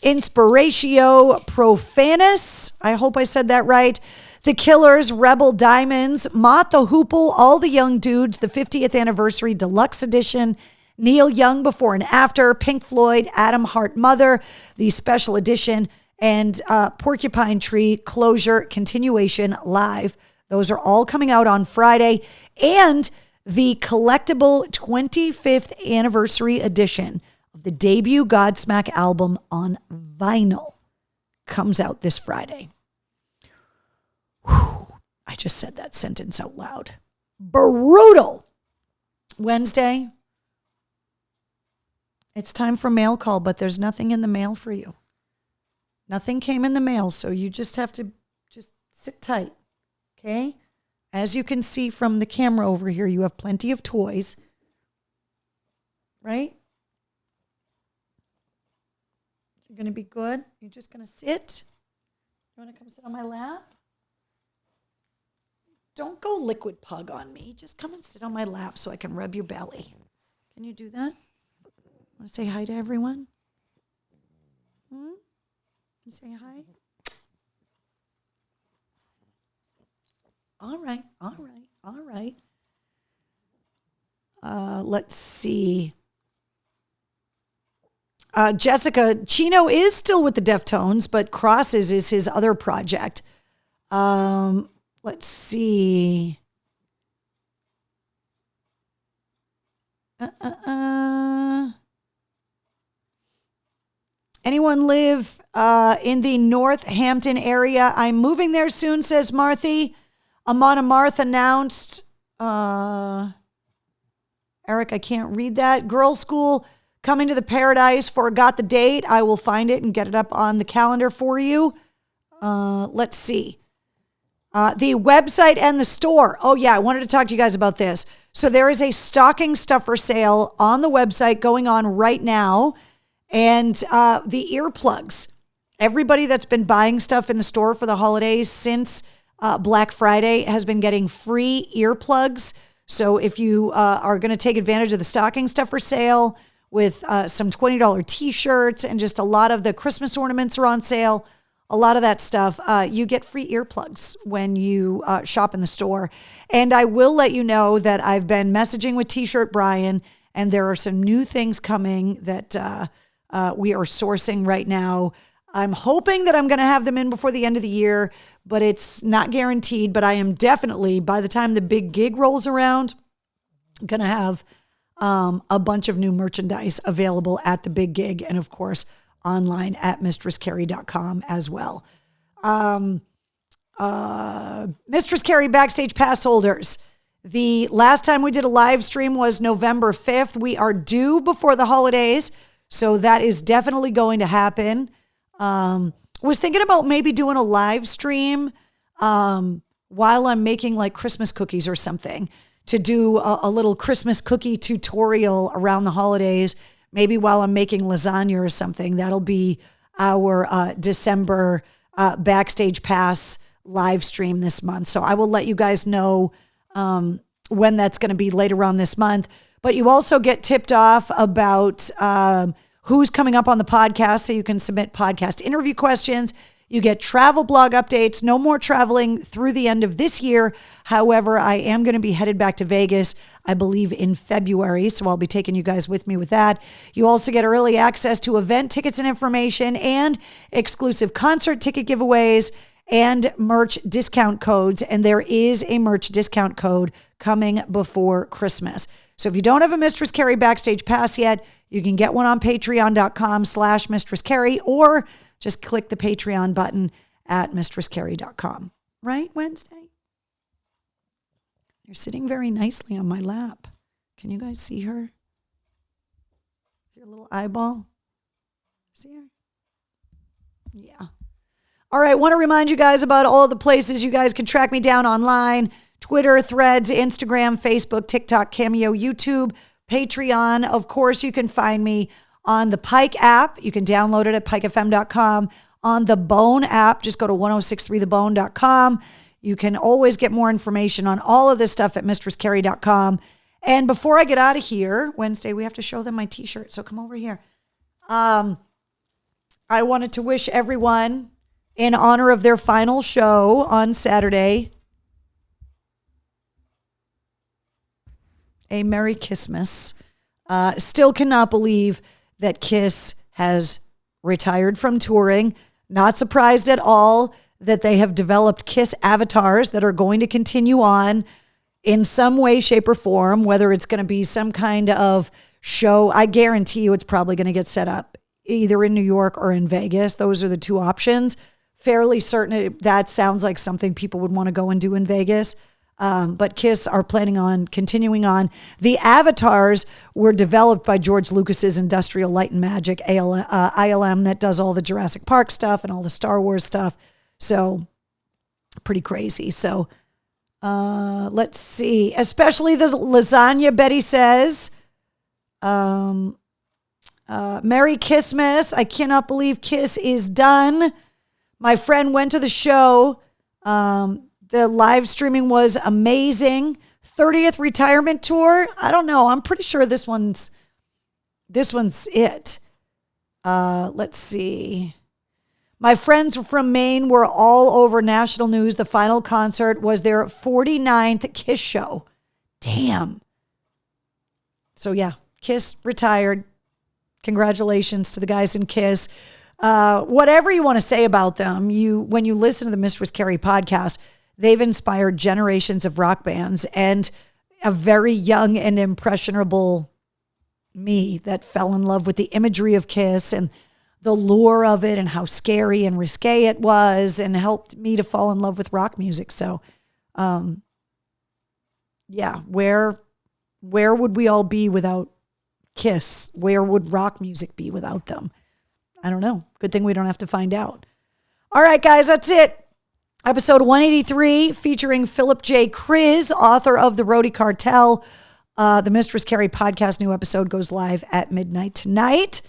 Inspiratio Profanus. I hope I said that right. The Killers, Rebel Diamonds. Mott the Hoople, All the Young Dudes, the 50th Anniversary Deluxe Edition. Neil Young, Before and After. Pink Floyd, Adam Hart Mother, the Special Edition. And Porcupine Tree, Closure, Continuation, Live. Those are all coming out on Friday. And the collectible 25th anniversary edition of the debut Godsmack album on vinyl comes out this Friday. Whew, I just said that sentence out loud. Brutal. Wednesday, it's time for mail call, but there's nothing in the mail for you. Nothing came in the mail, so you just have to just sit tight, okay? As you can see from the camera over here, you have plenty of toys, right? You're going to be good. You're just going to sit. You want to come sit on my lap? Don't go liquid pug on me. Just come and sit on my lap so I can rub your belly. Can you do that? Want to say hi to everyone? You say hi? All right. Let's see. Jessica, Chino is still with the Deftones, but Crosses is his other project. Let's see. Anyone live in the Northampton area? I'm moving there soon, says Marthy. Amon Amarth announced. Eric, I can't read that. Girls' school coming to the Paradise. Forgot the date. I will find it and get it up on the calendar for you. Let's see. The website and the store. Oh, yeah, I wanted to talk to you guys about this. So there is a stocking stuffer sale on the website going on right now. And the earplugs. Everybody that's been buying stuff in the store for the holidays since Black Friday has been getting free earplugs. So if you are going to take advantage of the stocking stuffer sale with some $20 t-shirts and just a lot of the Christmas ornaments are on sale, a lot of that stuff, you get free earplugs when you shop in the store. And I will let you know that I've been messaging with T-Shirt Brian, and there are some new things coming that we are sourcing right now. I'm hoping that I'm going to have them in before the end of the year, but it's not guaranteed. But I am definitely, by the time the big gig rolls around, going to have a bunch of new merchandise available at the big gig, and of course online at mistresscarrie.com as well. Mistress Carrie Backstage Pass holders. The last time we did a live stream was November 5th. We are due before the holidays, so that is definitely going to happen. Was thinking about maybe doing a live stream while I'm making like Christmas cookies or something, to do a little Christmas cookie tutorial around the holidays, maybe while I'm making lasagna or something. That'll be our December Backstage Pass live stream this month. So I will let you guys know when that's going to be later on this month. But you also get tipped off about who's coming up on the podcast, so you can submit podcast interview questions. You get travel blog updates. No more traveling through the end of this year. However, I am going to be headed back to Vegas, I believe, in February. So I'll be taking you guys with me with that. You also get early access to event tickets and information, and exclusive concert ticket giveaways and merch discount codes. And there is a merch discount code coming before Christmas. So if you don't have a Mistress Carrie Backstage Pass yet, you can get one on patreon.com/Mistress Carrie, or just click the Patreon button at mistresscarrie.com. Right, Wednesday? You're sitting very nicely on my lap. Can you guys see her? Your little eyeball? See her? Yeah. All right, want to remind you guys about all the places you guys can track me down online. Twitter, Threads, Instagram, Facebook, TikTok, Cameo, YouTube, Patreon. Of course, you can find me on the Pike app. You can download it at pikefm.com. On the Bone app, just go to 1063thebone.com. You can always get more information on all of this stuff at mistresscarrie.com. And before I get out of here, Wednesday, we have to show them my t-shirt. So come over here. I wanted to wish everyone, in honor of their final show on Saturday, a Merry Kissmas. Still cannot believe that Kiss has retired from touring. Not surprised at all that they have developed Kiss avatars that are going to continue on in some way, shape, or form, whether it's going to be some kind of show. I guarantee you it's probably going to get set up either in New York or in Vegas. Those are the two options. Fairly certain that sounds like something people would want to go and do in Vegas. But Kiss are planning on continuing on. The avatars were developed by George Lucas's Industrial Light and Magic, ILM, that does all the Jurassic Park stuff and all the Star Wars stuff. So pretty crazy. So let's see. Especially the lasagna, Betty says. Merry Kissmas. I cannot believe Kiss is done. My friend went to the show. The live streaming was amazing. 30th retirement tour. I don't know. I'm pretty sure this one's it. Let's see. My friends from Maine were all over national news. The final concert was their 49th Kiss show. Damn. So yeah, Kiss retired. Congratulations to the guys in Kiss. Whatever you want to say about them, when you listen to the Mistress Carrie podcast, they've inspired generations of rock bands and a very young and impressionable me that fell in love with the imagery of Kiss and the lure of it and how scary and risque it was, and helped me to fall in love with rock music. So, yeah, where would we all be without Kiss? Where would rock music be without them? I don't know. Good thing we don't have to find out. All right, guys, that's it. Episode 183 featuring Philip J. Kriz, author of The Roadie Cartel. The Mistress Carrie podcast new episode goes live at midnight tonight.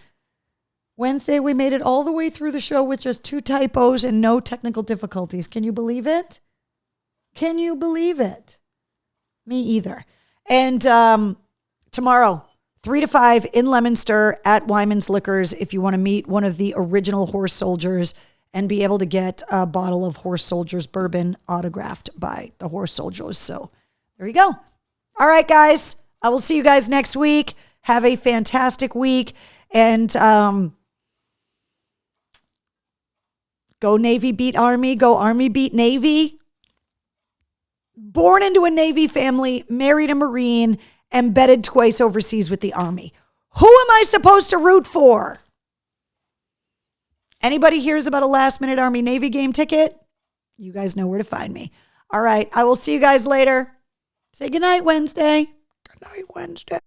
Wednesday, we made it all the way through the show with just 2 typos and no technical difficulties. Can you believe it? Can you believe it? Me either. And tomorrow, 3 to 5 in Leominster at Wyman's Liquors if you want to meet one of the original Horse Soldiers and be able to get a bottle of Horse Soldiers bourbon autographed by the Horse Soldiers. So there you go. All right, guys. I will see you guys next week. Have a fantastic week. And go Navy beat Army. Go Army beat Navy. Born into a Navy family, married a Marine, embedded twice overseas with the Army. Who am I supposed to root for? Anybody hears about a last-minute Army-Navy game ticket? You guys know where to find me. All right, I will see you guys later. Say goodnight, Wednesday. Good night, Wednesday.